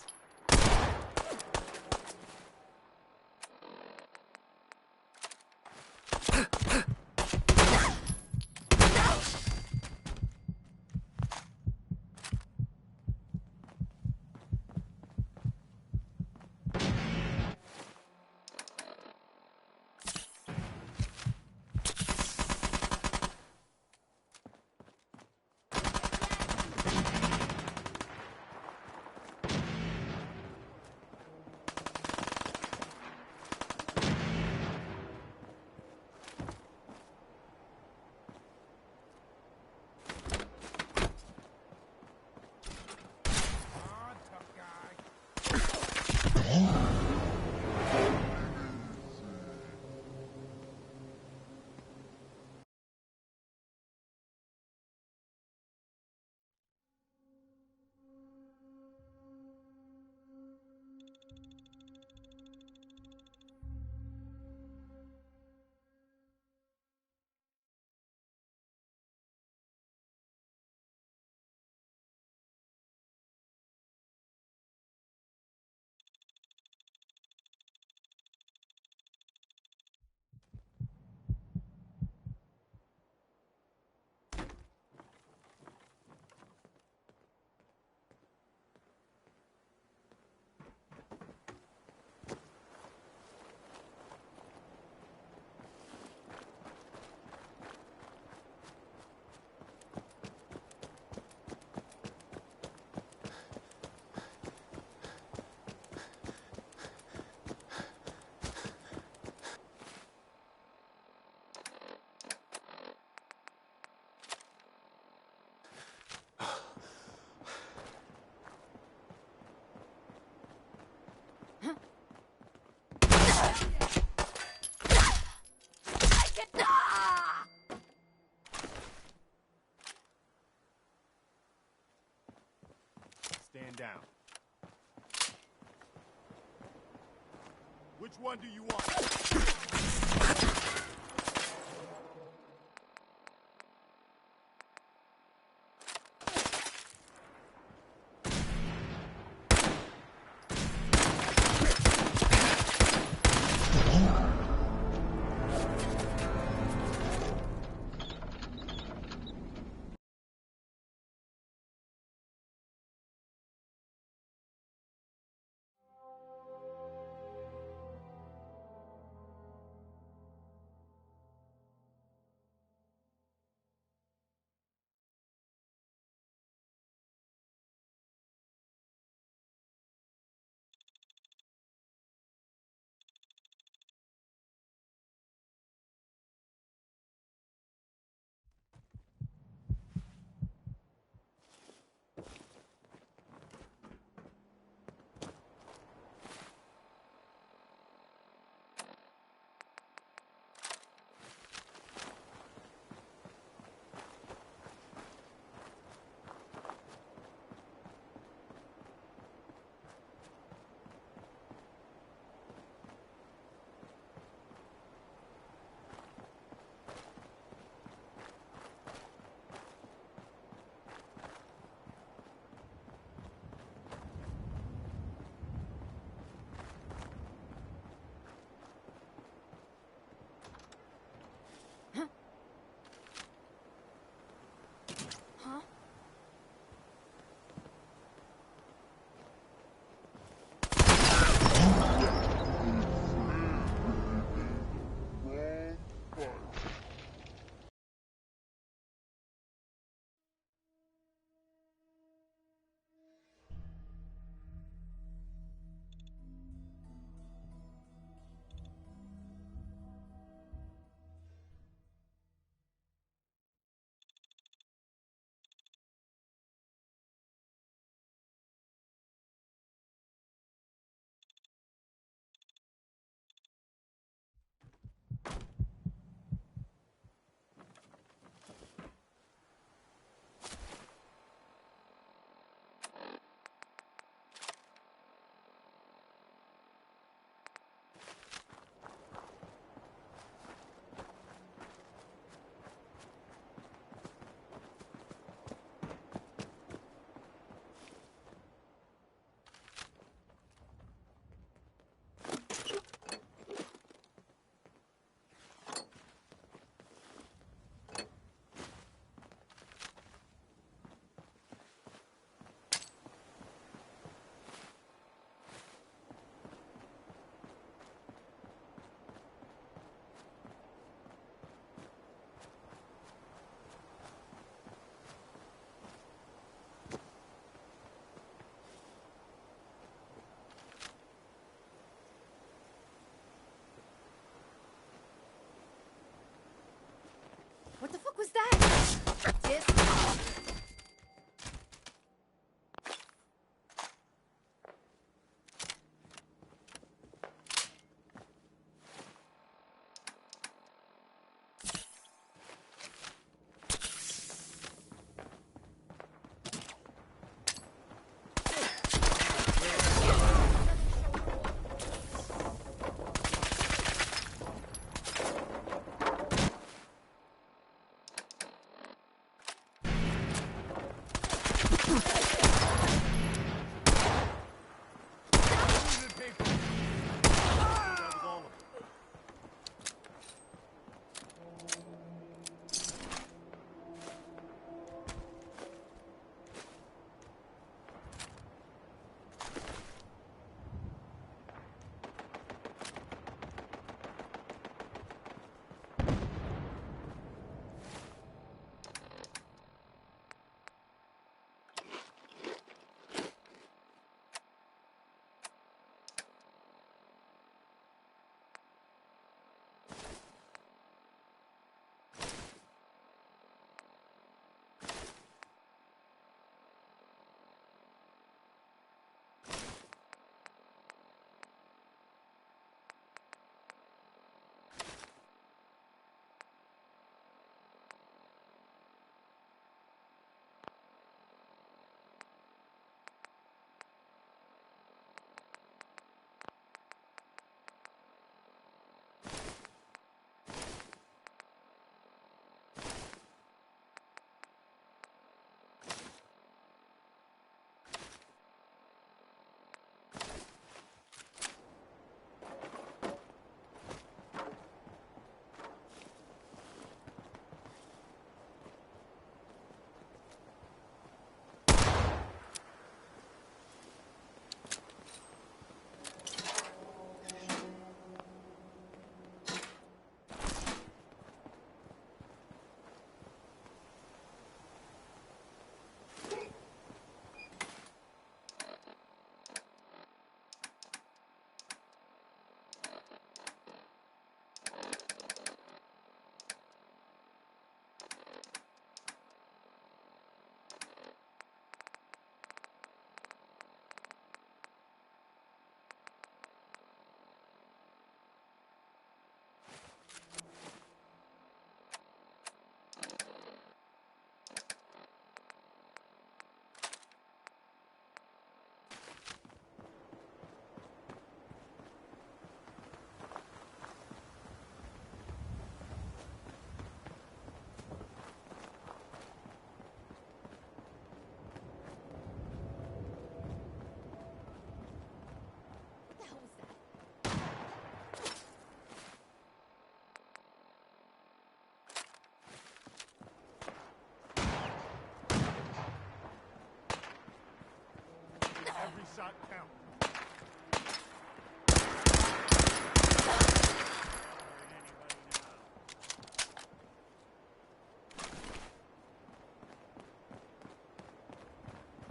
one do you want? What the fuck was that?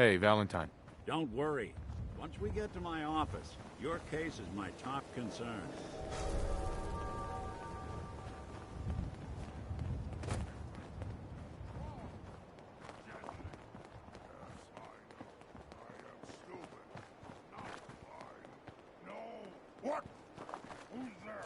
Hey, Valentine. Don't worry. Once we get to my office, your case is my top concern. What? Who's there?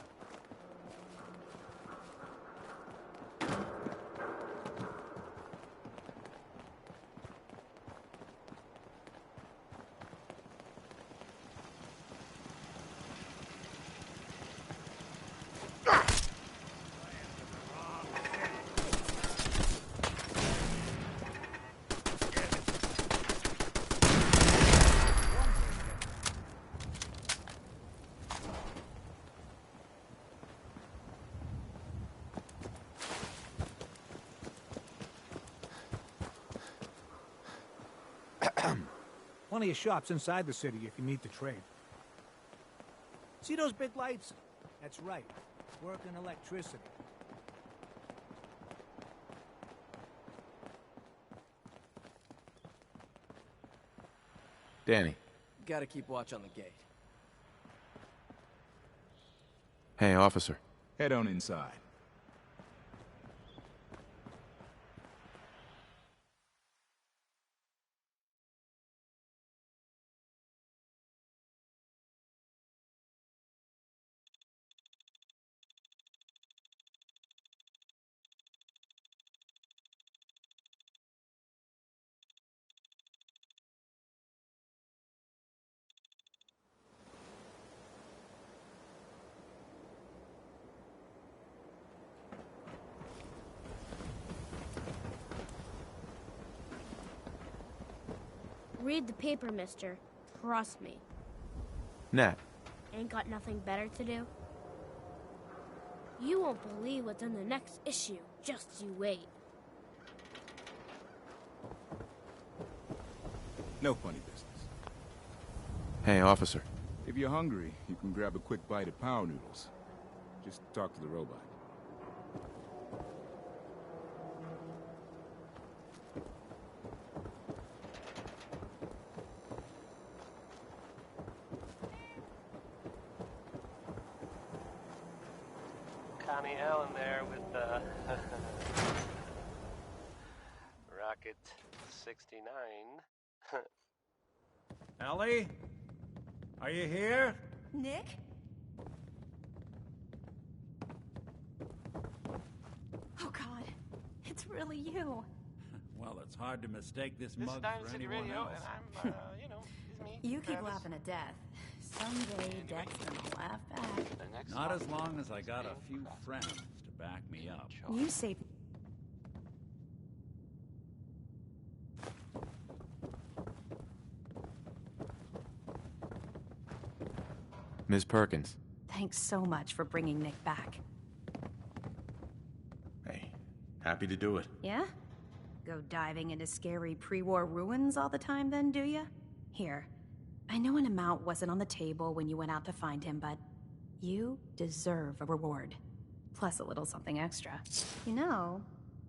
Plenty of shops inside the city if you need to trade. See those big lights? That's right. Work in electricity. Danny. Gotta keep watch on the gate. Hey, officer. Head on inside. Read the paper, mister. Trust me. Nat. Ain't got nothing better to do? You won't believe what's in the next issue. Just you wait. No funny business. Hey, officer. If you're hungry, you can grab a quick bite at Power Noodles. Just talk to the robot. Connie Allen there with Rocket 69. Ellie? Are you here? Nick? Oh, God. It's really you. Well, it's hard to mistake this This mug is Diamond for City anyone Radio, else. and I'm, it's me. You keep Travis. laughing to death. Someday Dex gonna laugh back. Not as long as I got a few friends to back me up. You saved. Ms. Perkins. Thanks so much for bringing Nick back. Hey, happy to do it. Yeah? Go diving into scary pre-war ruins all the time then, do ya? Here, I know an amount wasn't on the table when you went out to find him, but you deserve a reward. Plus a little something extra. You know,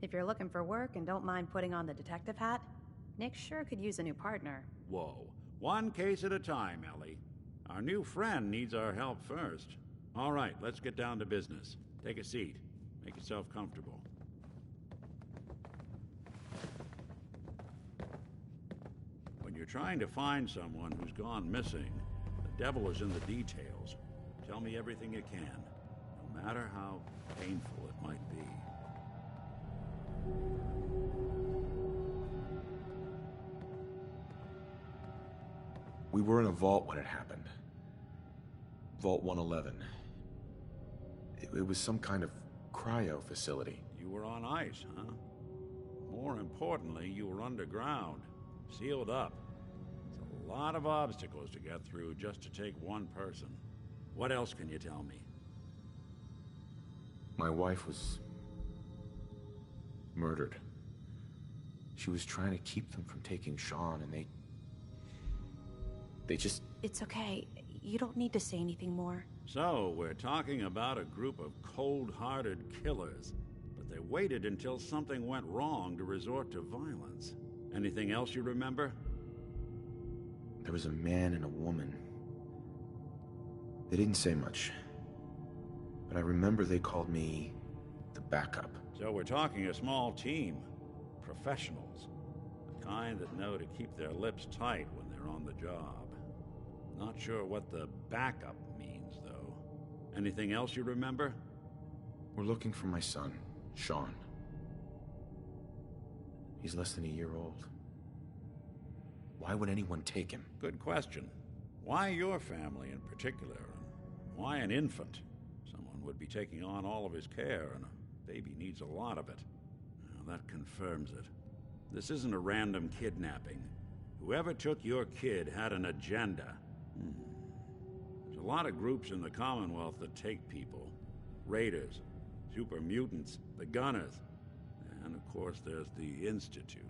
if you're looking for work and don't mind putting on the detective hat, Nick sure could use a new partner. Whoa. One case at a time, Ellie. Our new friend needs our help first. All right, let's get down to business. Take a seat. Make yourself comfortable. When you're trying to find someone who's gone missing, the devil is in the details. Tell me everything you can, no matter how painful it might be. We were in a vault when it happened. Vault 111. It was some kind of cryo facility. You were on ice, huh? More importantly, you were underground, sealed up. It's a lot of obstacles to get through just to take one person. What else can you tell me? My wife was murdered. She was trying to keep them from taking Sean, and they just... It's okay. You don't need to say anything more. So, we're talking about a group of cold-hearted killers, but they waited until something went wrong to resort to violence. Anything else you remember? There was a man and a woman. They didn't say much. But I remember they called me the backup. So we're talking a small team. Professionals. The kind that know to keep their lips tight when they're on the job. Not sure what the backup means, though. Anything else you remember? We're looking for my son, Sean. He's less than a year old. Why would anyone take him? Good question. Why your family in particular? And why an infant? Someone would be taking on all of his care, and a baby needs a lot of it. Well, that confirms it. This isn't a random kidnapping. Whoever took your kid had an agenda. There's a lot of groups in the Commonwealth that take people. Raiders, super mutants, the Gunners, and of course there's the Institute.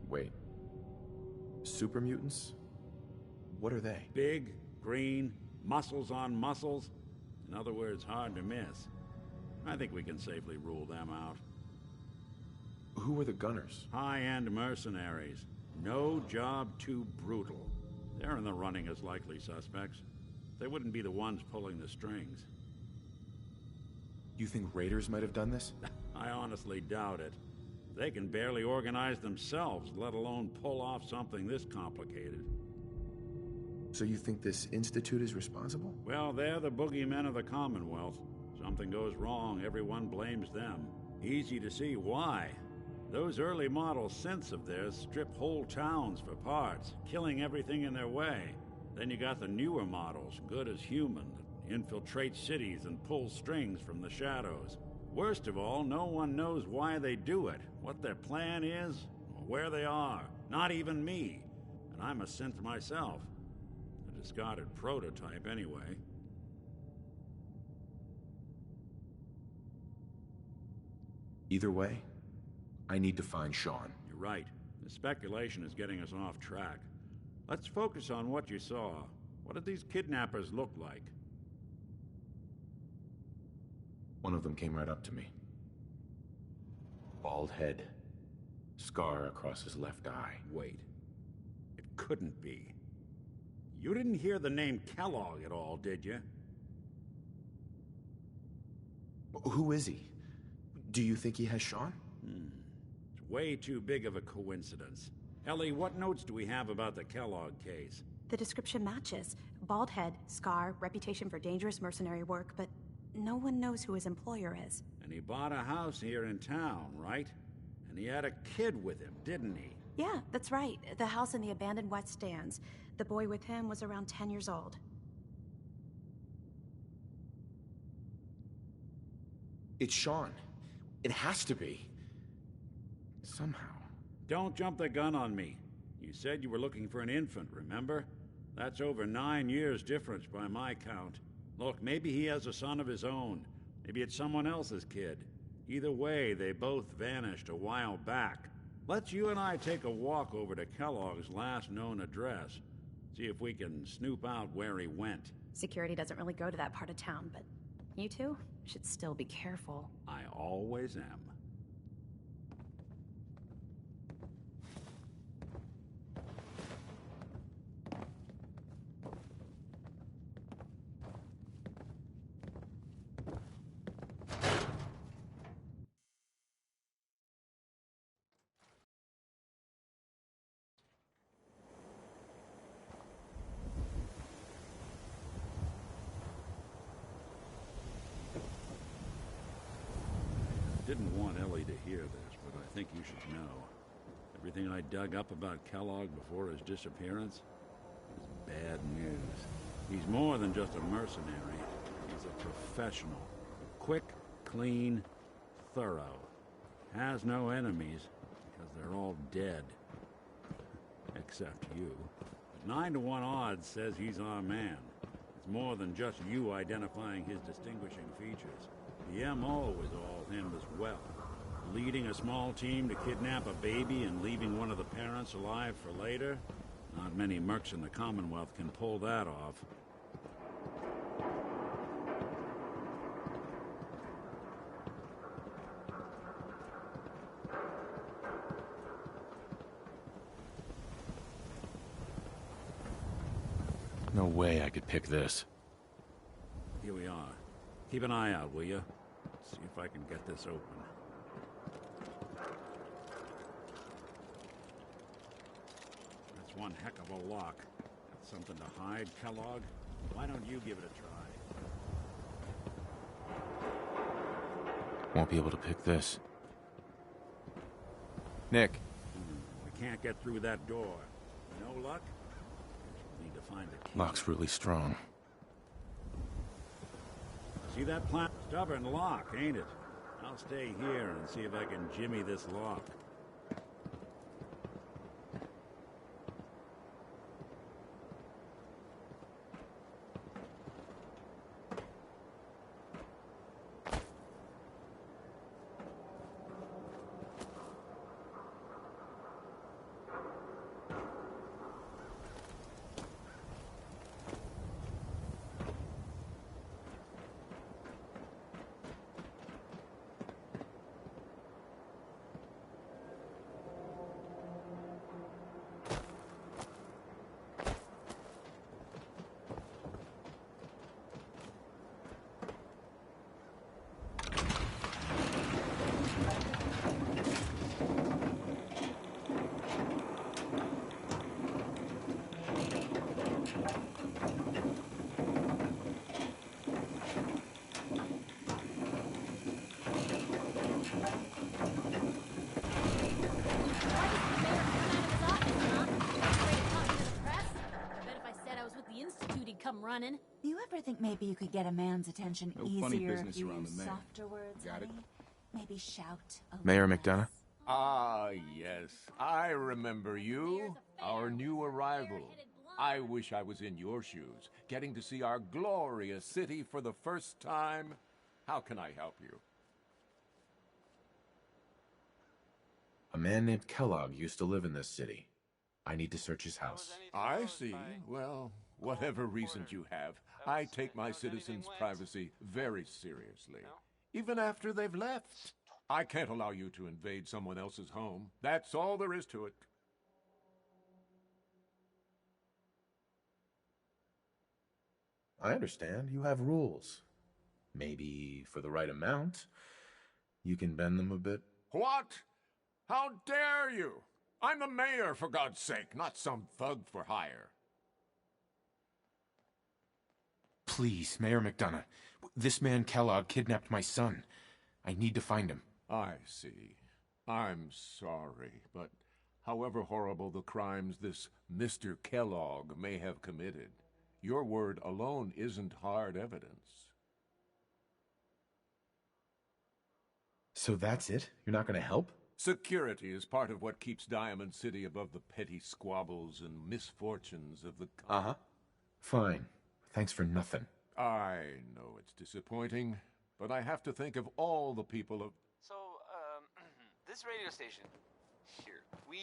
Wait. Super mutants? What are they? Big, green, muscles on muscles. In other words, hard to miss. I think we can safely rule them out. Who are the Gunners? High-end mercenaries. No job too brutal. They're in the running as likely suspects. They wouldn't be the ones pulling the strings. You think raiders might have done this? I honestly doubt it. They can barely organize themselves, let alone pull off something this complicated. So you think this Institute is responsible? Well, they're the boogeymen of the Commonwealth. Something goes wrong, everyone blames them. Easy to see why. Those early model synths of theirs strip whole towns for parts, killing everything in their way. Then you got the newer models, good as human, that infiltrate cities and pull strings from the shadows. Worst of all, no one knows why they do it, what their plan is, or where they are. Not even me. And I'm a synth myself. A discarded prototype, anyway. Either way, I need to find Sean. You're right. The speculation is getting us off track. Let's focus on what you saw. What did these kidnappers look like? One of them came right up to me. Bald head. Scar across his left eye. Wait. It couldn't be. You didn't hear the name Kellogg at all, did you? Who is he? Do you think he has Sean? It's way too big of a coincidence. Ellie, what notes do we have about the Kellogg case? The description matches. Bald head, scar, reputation for dangerous mercenary work, but no one knows who his employer is. And he bought a house here in town, right? And he had a kid with him, didn't he? Yeah, that's right. The house in the abandoned West Stands. The boy with him was around 10 years old. It's Sean. It has to be. Somehow. Don't jump the gun on me. You said you were looking for an infant, remember? That's over 9 years difference by my count. Look, maybe he has a son of his own. Maybe it's someone else's kid. Either way, they both vanished a while back. Let's you and I take a walk over to Kellogg's last known address. See if we can snoop out where he went. Security doesn't really go to that part of town, but you two should still be careful. I always am. Didn't want Ellie to hear this, but I think you should know. Everything I dug up about Kellogg before his disappearance is bad news. He's more than just a mercenary. He's a professional. Quick, clean, thorough. Has no enemies, because they're all dead. Except you. But 9 to 1 odds says he's our man. It's more than just you identifying his distinguishing features. The MO is all him as well. Leading a small team to kidnap a baby and leaving one of the parents alive for later? Not many mercs in the Commonwealth can pull that off. way I could pick this. Here we are. Keep an eye out, will you? See if I can get this open. That's one heck of a lock. Got something to hide, Kellogg? Why don't you give it a try? Won't be able to pick this. Nick. We can't get through that door. No luck? Need to find a key. Lock's really strong. See that plant? Stubborn lock, ain't it? I'll stay here and see if I can jimmy this lock. Come running. Do you ever think maybe you could get a man's attention easier if you use the mayor. softer words, Got it? honey? Maybe shout a Mayor little McDonough? less. Ah, yes. I remember you. Our new arrival. I wish I was in your shoes, getting to see our glorious city for the first time. How can I help you? A man named Kellogg used to live in this city. I need to search his house. I see. Well, whatever reasons you have, I take my citizens' privacy very seriously. Even after they've left. I can't allow you to invade someone else's home. That's all there is to it. I understand. You have rules. Maybe for the right amount, you can bend them a bit. What? How dare you? I'm the mayor, for God's sake, not some thug for hire. Please, Mayor McDonough. This man Kellogg kidnapped my son. I need to find him. I see. I'm sorry, but however horrible the crimes this Mr. Kellogg may have committed, your word alone isn't hard evidence. So that's it? You're not going to help? Security is part of what keeps Diamond City above the petty squabbles and misfortunes of the... Uh-huh. Fine. Thanks for nothing. I know it's disappointing, but I have to think of all the people of... So, this radio station here, we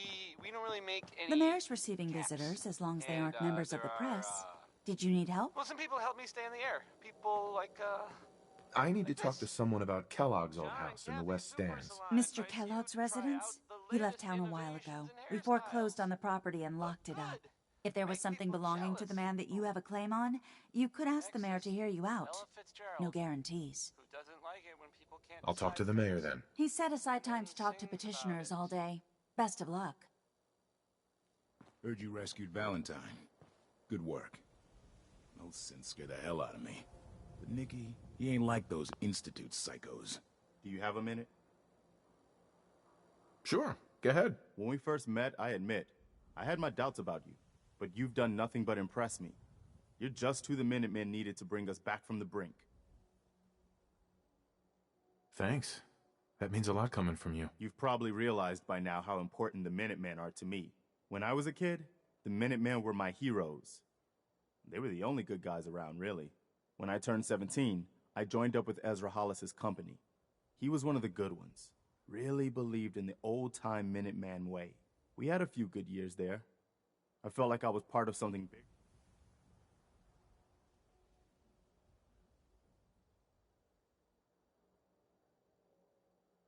don't really make any... The mayor's receiving caps. visitors as long as they And, aren't members of the there press. are, Did you need help? Well, some people help me stay in the air. People like, I need to talk to someone about Kellogg's old house in the West Stands. Mr. Kellogg's residence? He left town a while ago. We foreclosed on the property and locked it up. If there was something belonging to the man that you have a claim on, you could ask the mayor to hear you out. No guarantees. I'll talk to the mayor then. He set aside time to talk to petitioners all day. Best of luck. Heard you rescued Valentine. Good work. No sense scared the hell out of me. But Nicky, he ain't like those Institute psychos. Do you have a minute? Sure, go ahead. When we first met, I admit, I had my doubts about you. But you've done nothing but impress me. You're just who the Minutemen needed to bring us back from the brink. Thanks. That means a lot coming from you. You've probably realized by now how important the Minutemen are to me. When I was a kid, the Minutemen were my heroes. They were the only good guys around, really. When I turned 17, I joined up with Ezra Hollis's company. He was one of the good ones. Really believed in the old-time Minuteman way. We had a few good years there. I felt like I was part of something big.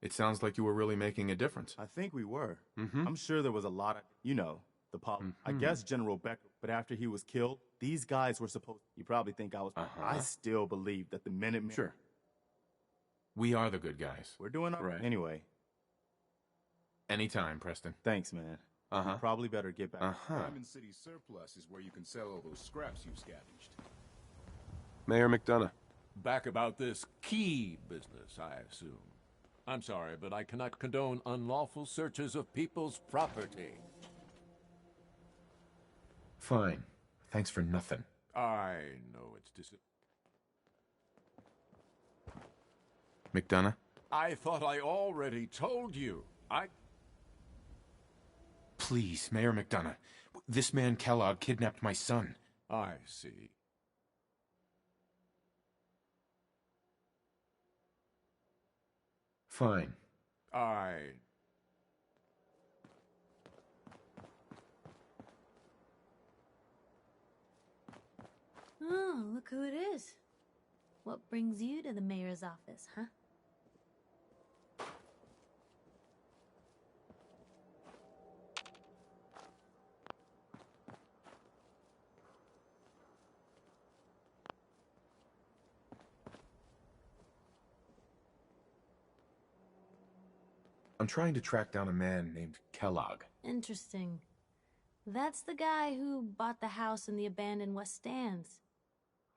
It sounds like you were really making a difference. I think we were. Mm-hmm. I'm sure there was a lot of, the I guess General Beck, but after he was killed, These guys were supposed... You probably think I was... I still believe that the Minutemen... Sure. We are the good guys. We're doing all right. Anyway. Anytime, Preston. Thanks, man. You probably better get back. Diamond City surplus is where you can sell all those scraps you've scavenged. Mayor McDonough. Back about this key business, I assume. I'm sorry, but I cannot condone unlawful searches of people's property. Fine. Thanks for nothing. I know it's McDonough? I thought I already told you. Please, Mayor McDonough. This man Kellogg kidnapped my son. I see. Fine. Oh, look who it is. What brings you to the mayor's office, huh? I'm trying to track down a man named Kellogg. Interesting. That's the guy who bought the house in the abandoned West Stands.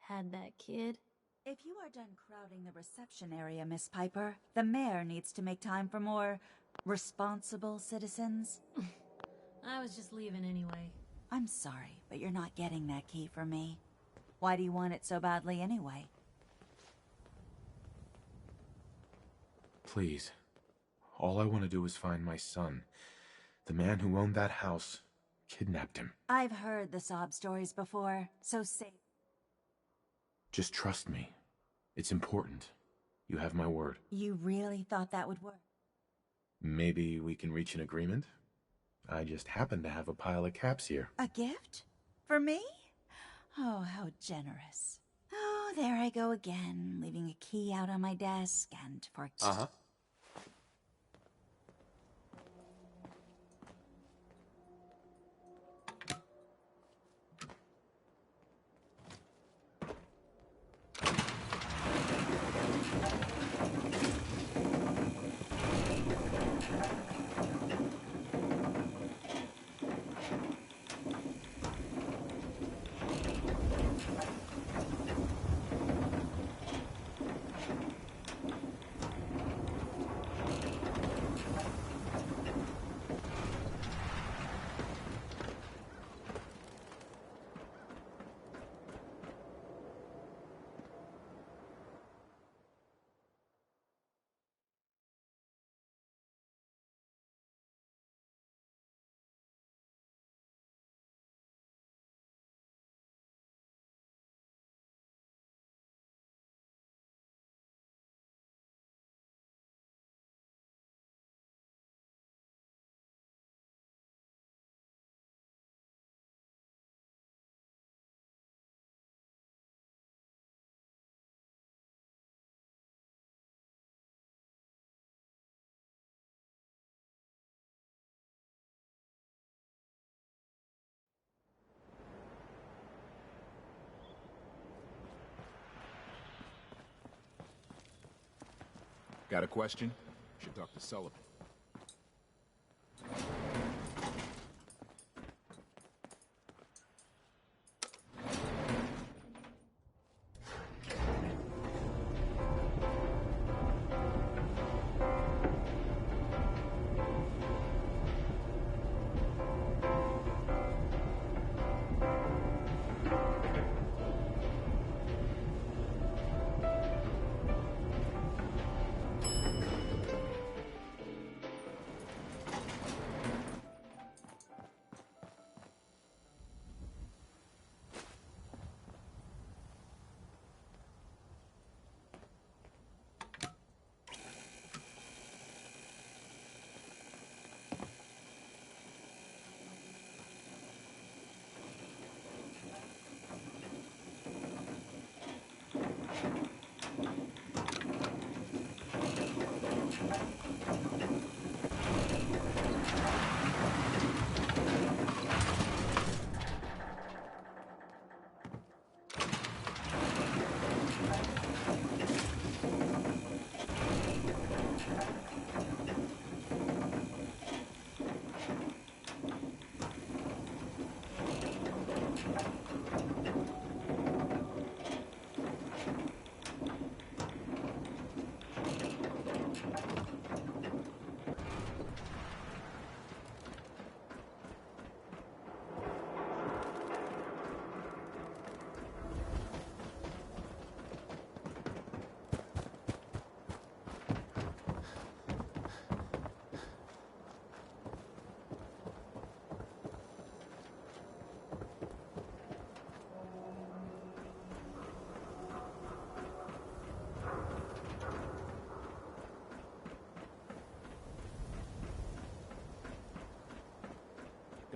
Had that kid. If you are done crowding the reception area, Miss Piper, the mayor needs to make time for more responsible citizens. I was just leaving anyway. I'm sorry, but you're not getting that key from me. Why do you want it so badly anyway? Please. All I want to do is find my son. The man who owned that house kidnapped him. I've heard the sob stories before, so say... Just trust me. It's important. You have my word. You really thought that would work? Maybe we can reach an agreement? I just happen to have a pile of caps here. A gift? For me? Oh, how generous. Oh, there I go again, leaving a key out on my desk and for... Got a question? Should talk to Sullivan.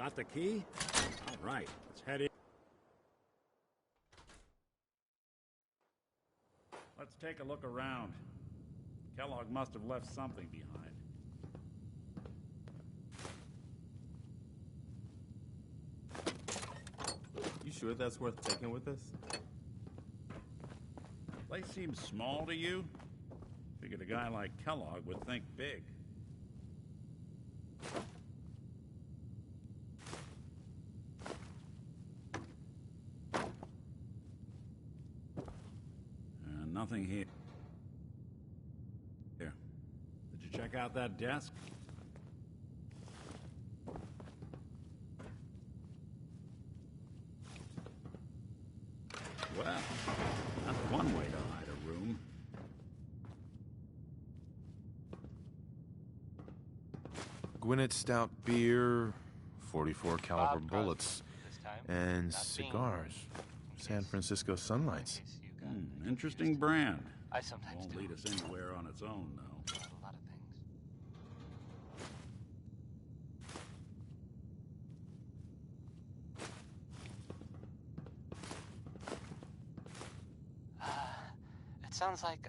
Got the key? All right, let's head in. Let's take a look around. Kellogg must have left something behind. You sure that's worth taking with us? Place seems small to you? Figured a guy like Kellogg would think big. Nothing here. Here. Did you check out that desk? Well, that's one way to hide a room. Gwinnett Stout beer, 44 caliber bullets, and cigars. San Francisco Sunlights. Interesting brand. I sometimes Won't do. lead us anywhere on its own, though. A lot of things. It sounds like,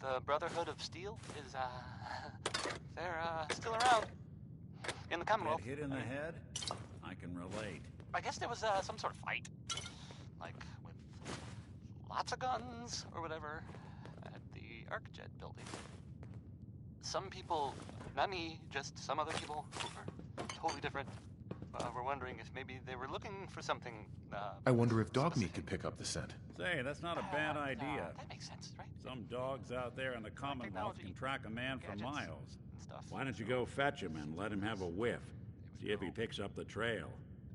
the Brotherhood of Steel is, they're, still around. In the Commonwealth. Get hit in the head? I can relate. I guess there was, some sort of fight. Like, with lots of guns, or whatever, at the ArcJet building. Some people, not me, just some other people who are totally different, were wondering if maybe they were looking for something, I wonder if Dogmeat could pick up the scent. Say, that's not a bad idea. That makes sense, right? Some dogs out there in the Commonwealth can track a man for gadgets, miles. and stuff. Why don't you go fetch him and let him have a whiff? See if he picks up the trail.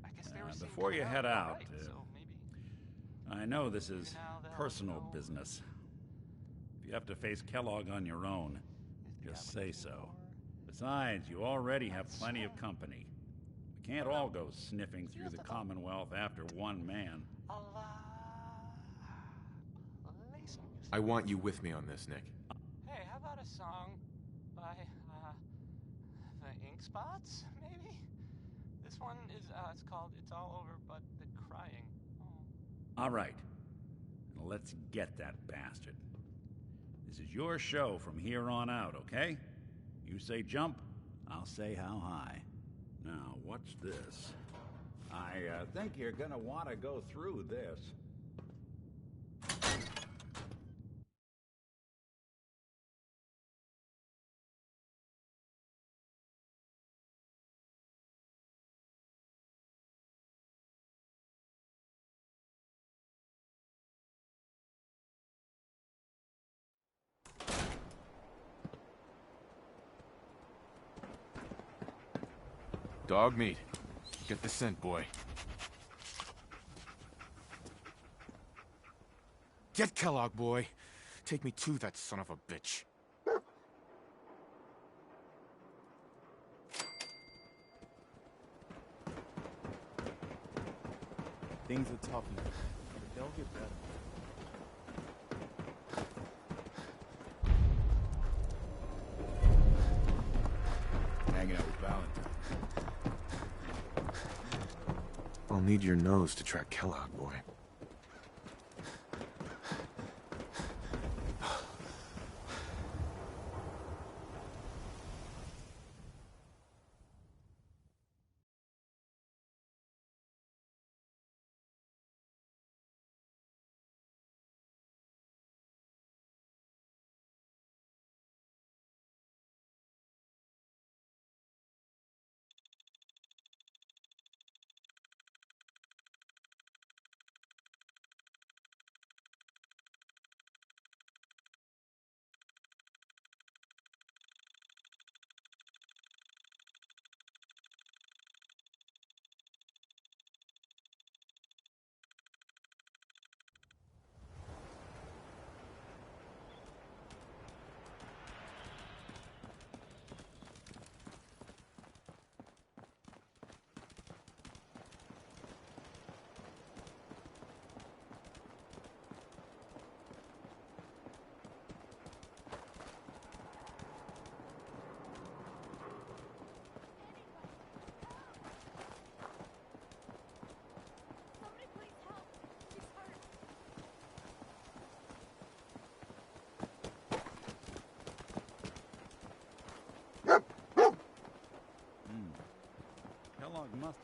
I guess they were seen Before you coming head out, right, so maybe. I know this is personal business. If you have to face Kellogg on your own, just say so. Besides, you already have plenty of company. We can't all go sniffing through the Commonwealth after one man. I want you with me on this, Nick. Hey, how about a song by, the Ink Spots, maybe? This one is, it's called It's All Over But the Crying. Oh. All right. Now let's get that bastard. This is your show from here on out, okay? You say jump, I'll say how high. Now, what's this? I think you're gonna want to go through this. Dogmeat. Get the scent, boy. Get Kellogg, boy. Take me to that son of a bitch. Things are tough, man, but they'll get better. Hanging out with Valentine. I'll need your nose to track Kellogg, boy.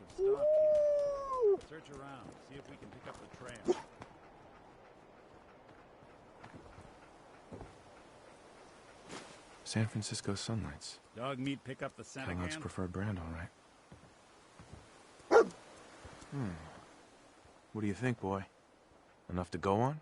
have stopped here. Search around, see if we can pick up the trail. San Francisco Sunlights. Dog meat pick up the scent Kellogg's again? preferred brand, all right. What do you think, boy? Enough to go on?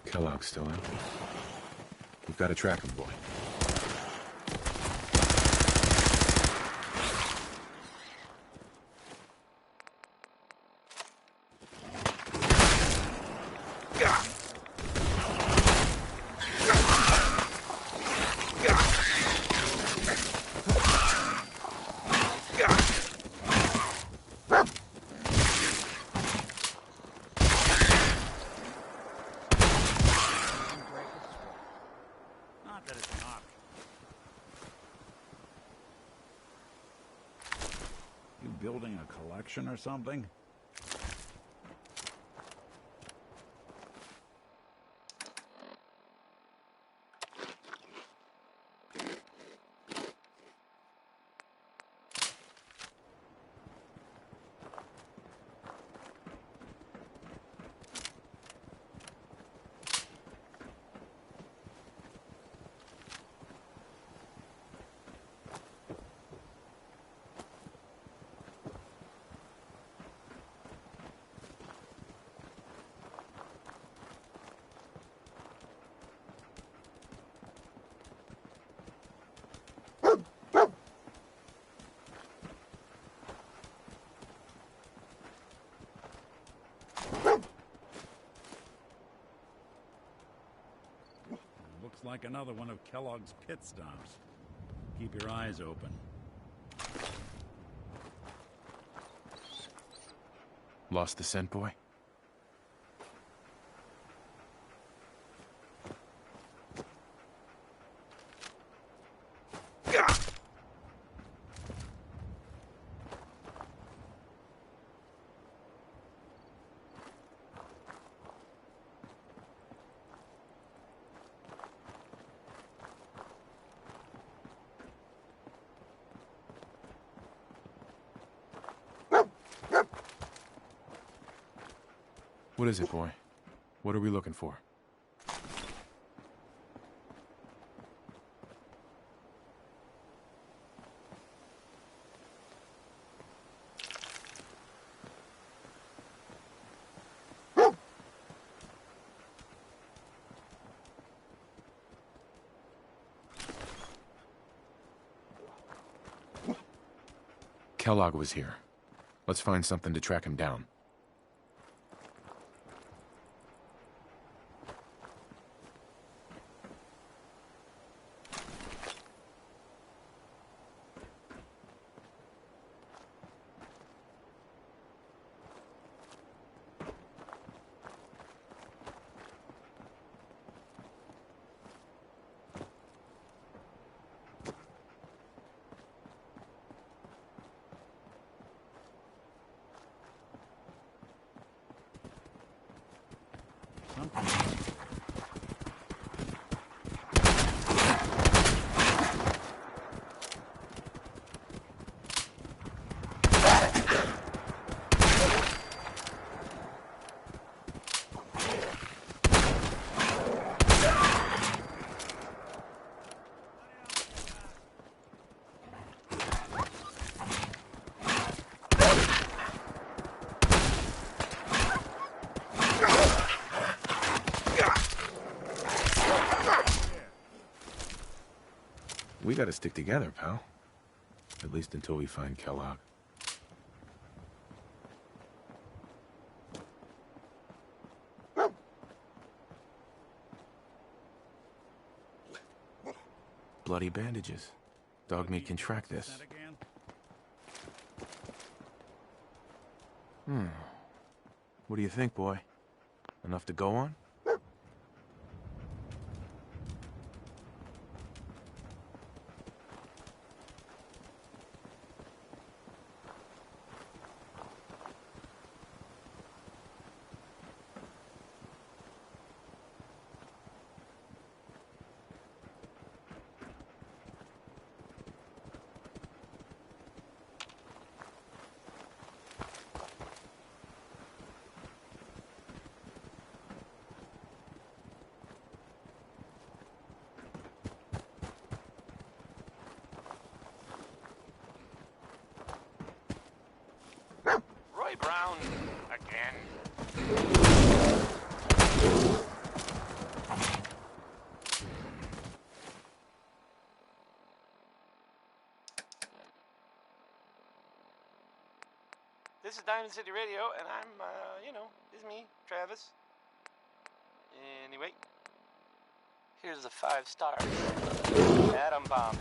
Kellogg's still out. We've got to track him, boy. Not that it's not. You building a collection or something? Looks like another one of Kellogg's pit stops. Keep your eyes open. Lost the scent, boy? What is it, boy? What are we looking for? Kellogg was here. Let's find something to track him down. We gotta stick together, pal. At least until we find Kellogg. Bloody bandages. Dog meat can track this. What do you think, boy? Enough to go on? This is Diamond City Radio, and I'm, it's me, Travis. Anyway, here's the 5 stars. Atom bomb.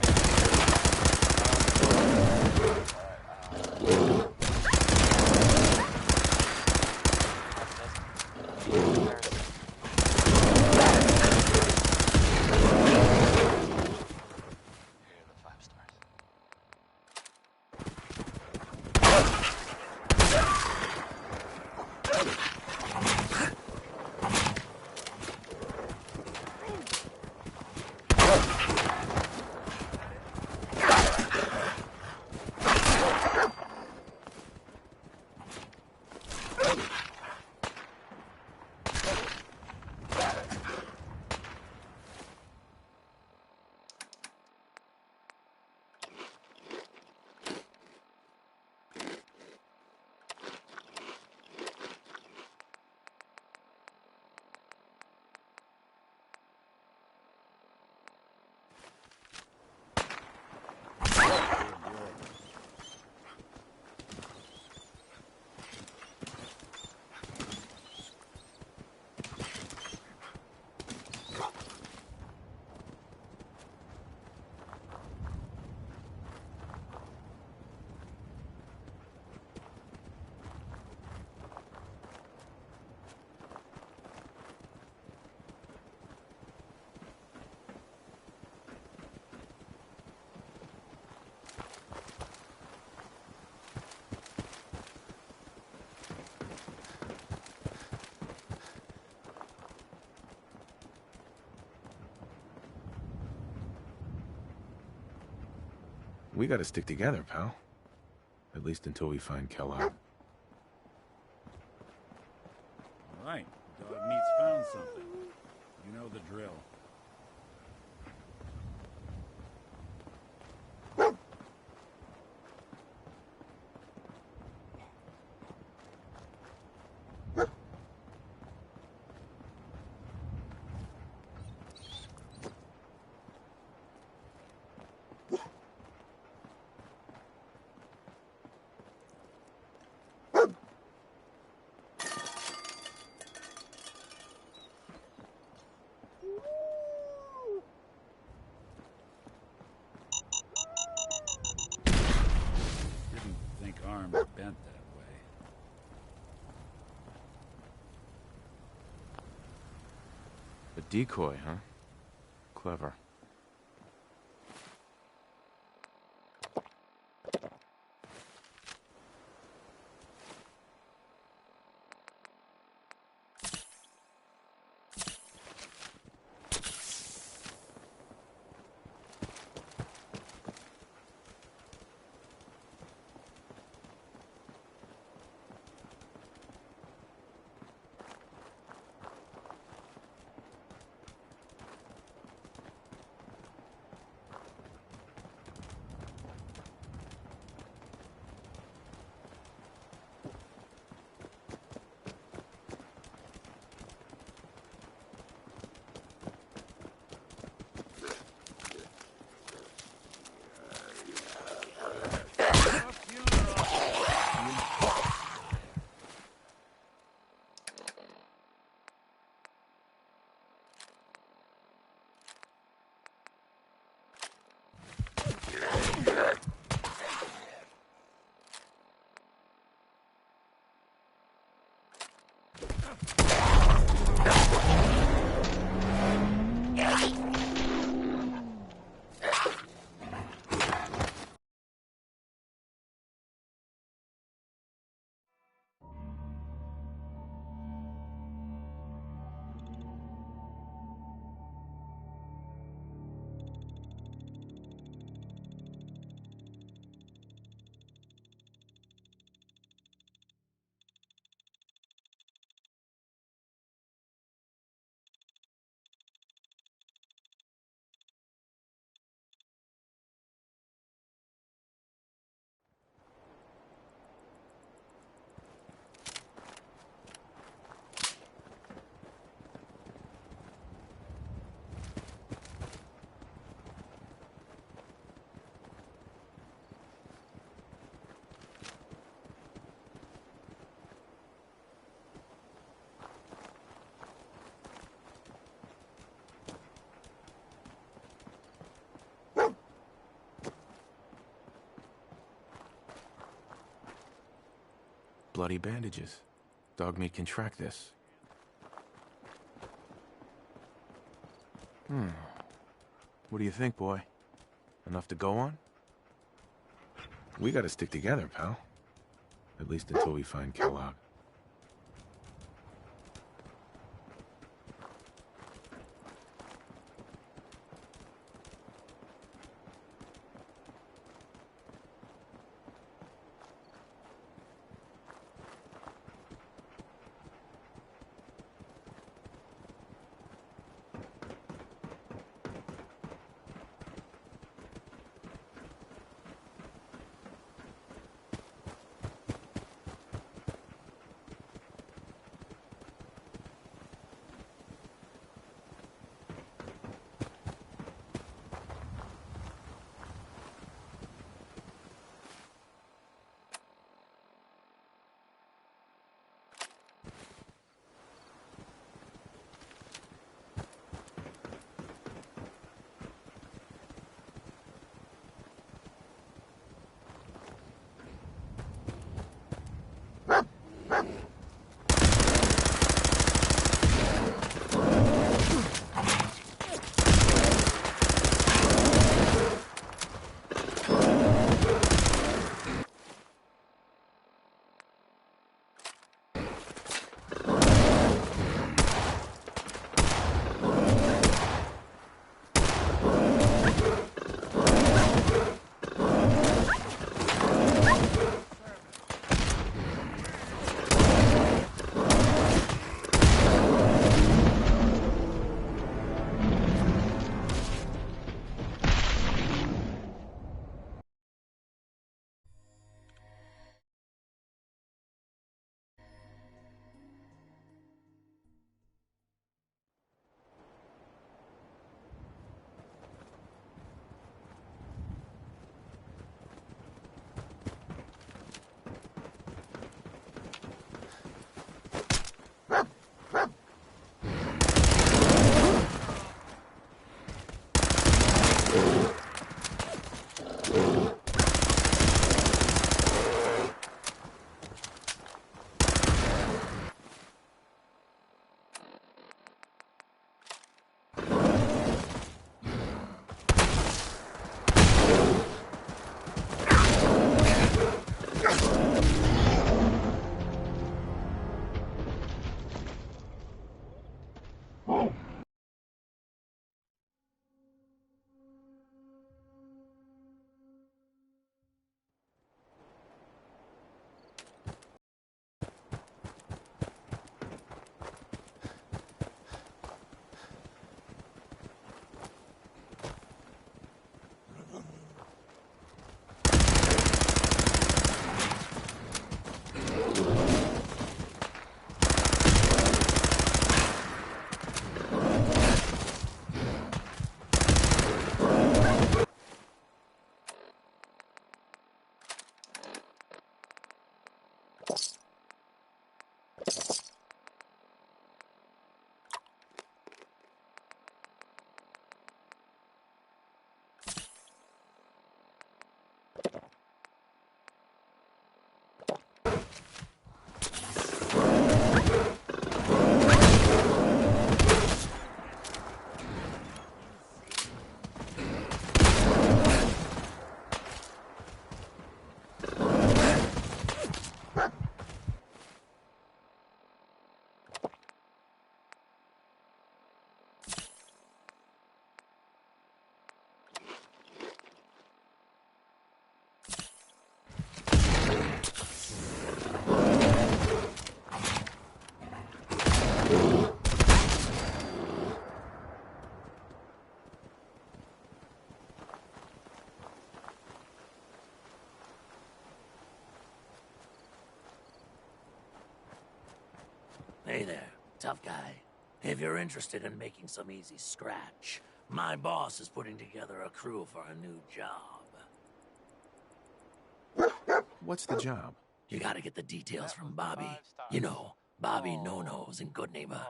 We gotta stick together, pal. At least until we find Keller. All right, dog meat's found something. You know the drill. Arms bent that way. A decoy, huh? Clever. bloody bandages. Dogmeat can track this. What do you think, boy? Enough to go on? We gotta stick together, pal. At least until we find Kellogg. Hey there, tough guy. If you're interested in making some easy scratch, my boss is putting together a crew for a new job. What's the job? You gotta get the details from Bobby. You know, Bobby No-Nose in Good Neighbor.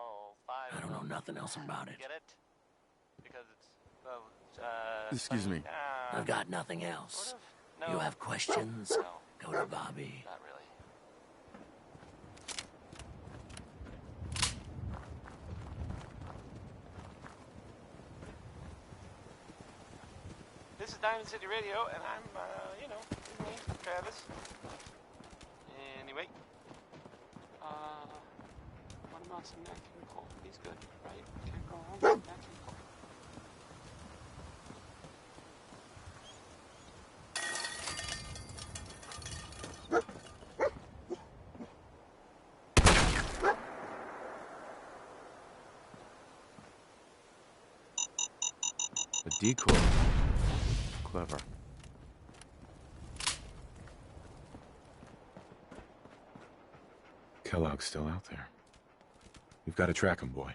I don't know nothing else about it. Excuse me. I've got nothing else. You have questions? Go to Bobby. Not really. This is Diamond City Radio, and I'm, you know, it's me, Travis. Anyway, what about some Nat King Cole? He's good, right? Can't go wrong with Nat King Cole. A decoy. Clever. Kellogg's still out there. We've got to track him, boy.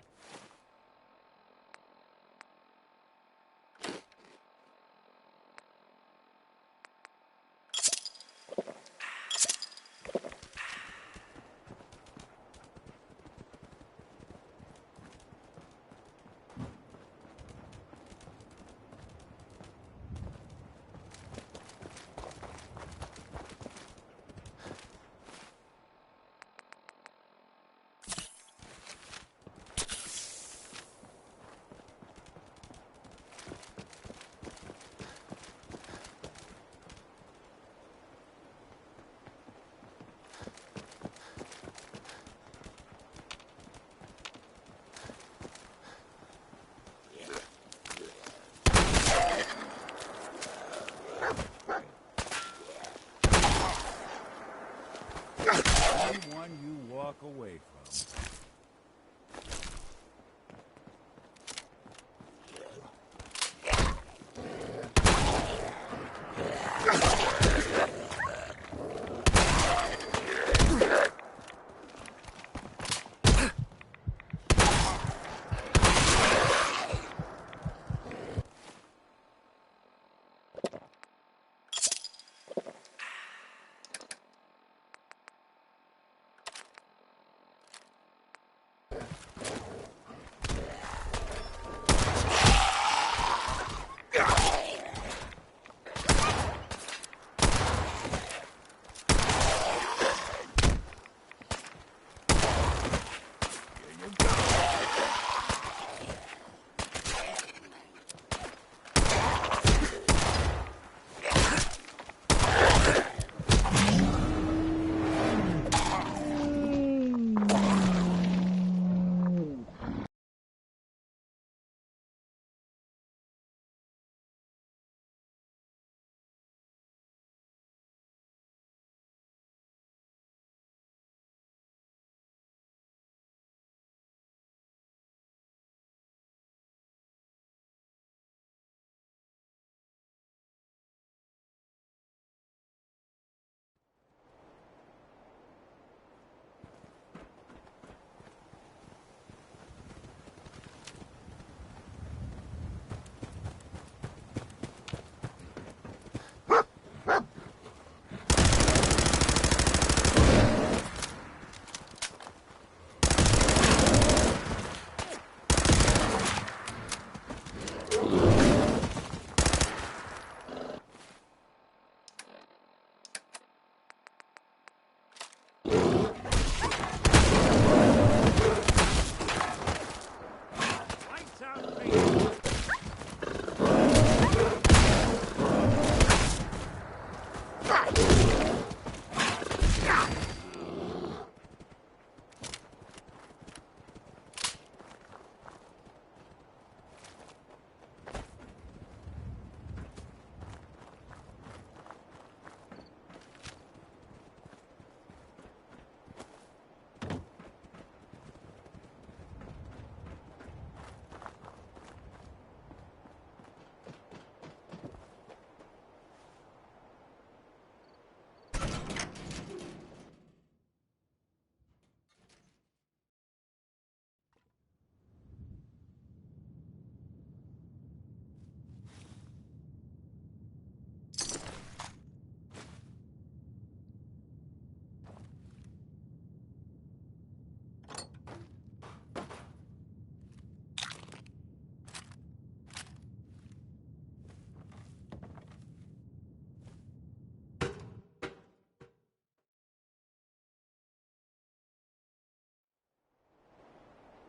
Anyone you walk away from.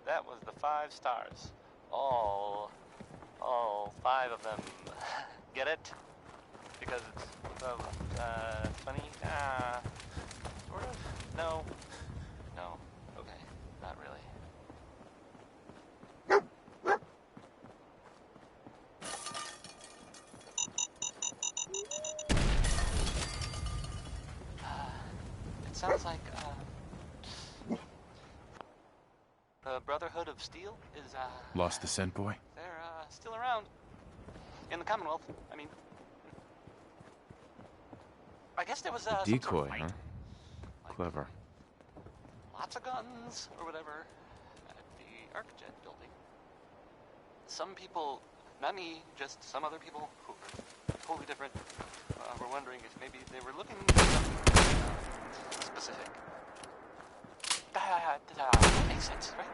That was the 5 stars. All 5 of them. Get it? Because it's funny? Sort of? No. No. Okay. Not really. It sounds like, the Brotherhood of Steel is, Lost the scent, boy? they're, still around. In the Commonwealth, I mean. I guess there was, some Decoy, sort of fight. huh? Clever. Lots of guns, or whatever, at the Arcjet building. Some people, not me, just some other people who were totally different, were wondering if maybe they were looking for something specific. That makes sense, right?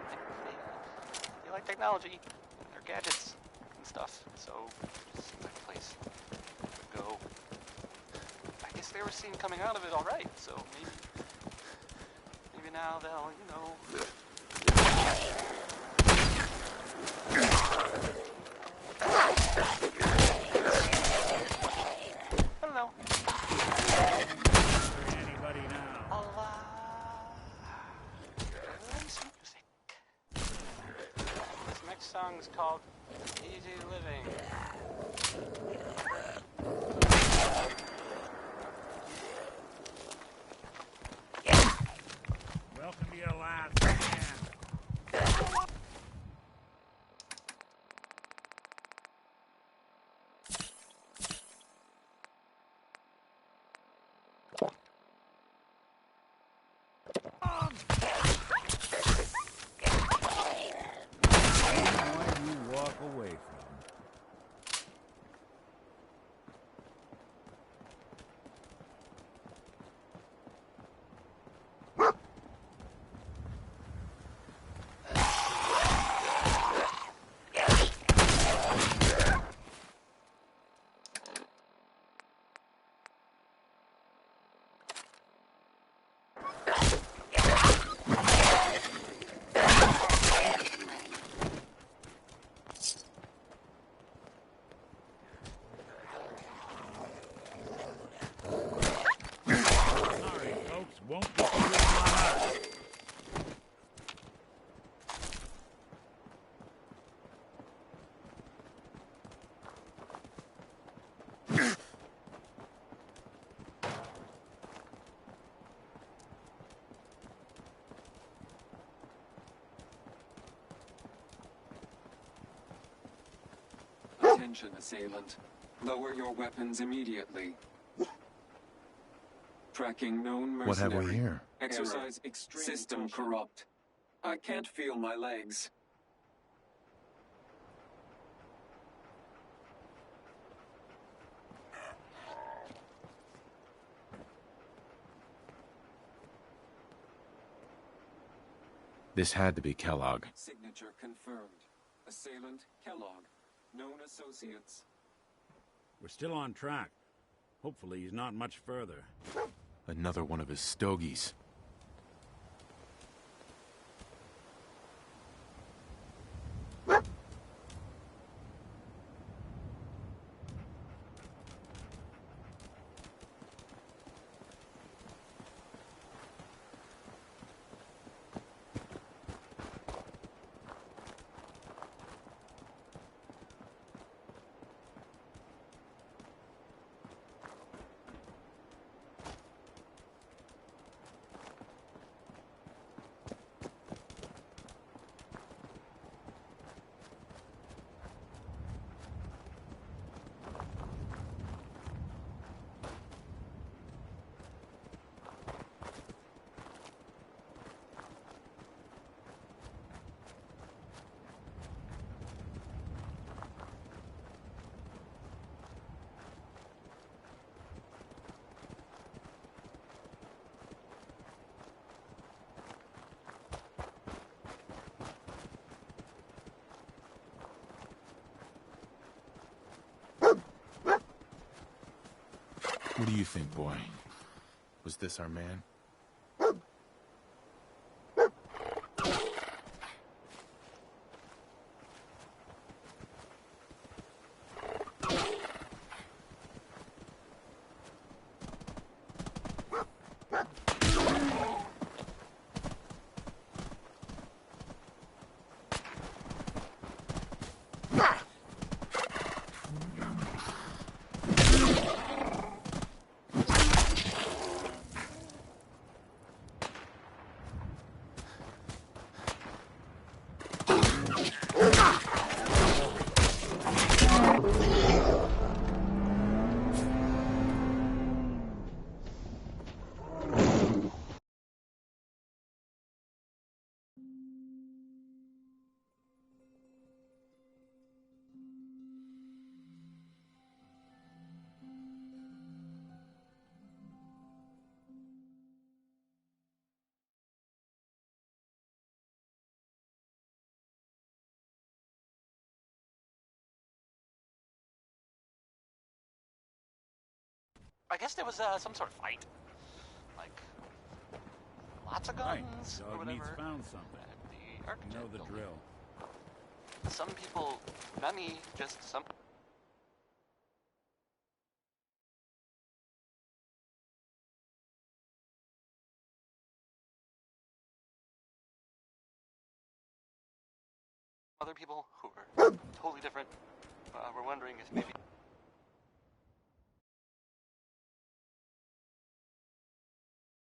They like technology, and their gadgets, and stuff, so it just seems like a place to go. I guess they were seen coming out of it alright, so maybe now they'll, you know... I don't know. Anybody now? Some music. This next song is called Easy Living. Welcome to your last stand. What you walk away from? Sorry, folks, won't be on us. Attention, assailant. Lower your weapons immediately. Tracking known mercenary. What have we here? Exercise extreme system corrupt. I can't feel my legs. This had to be Kellogg. Signature confirmed. Assailant Kellogg. Known associates. We're still on track. Hopefully he's not much further. Another one of his stogies. What do you think, boy? Was this our man? I guess there was some sort of fight. Like, lots of Right. guns or Dog whatever. meat's found something. The architect Know the told me. drill. Some people, not me, just some. Other people who were totally different were wondering if maybe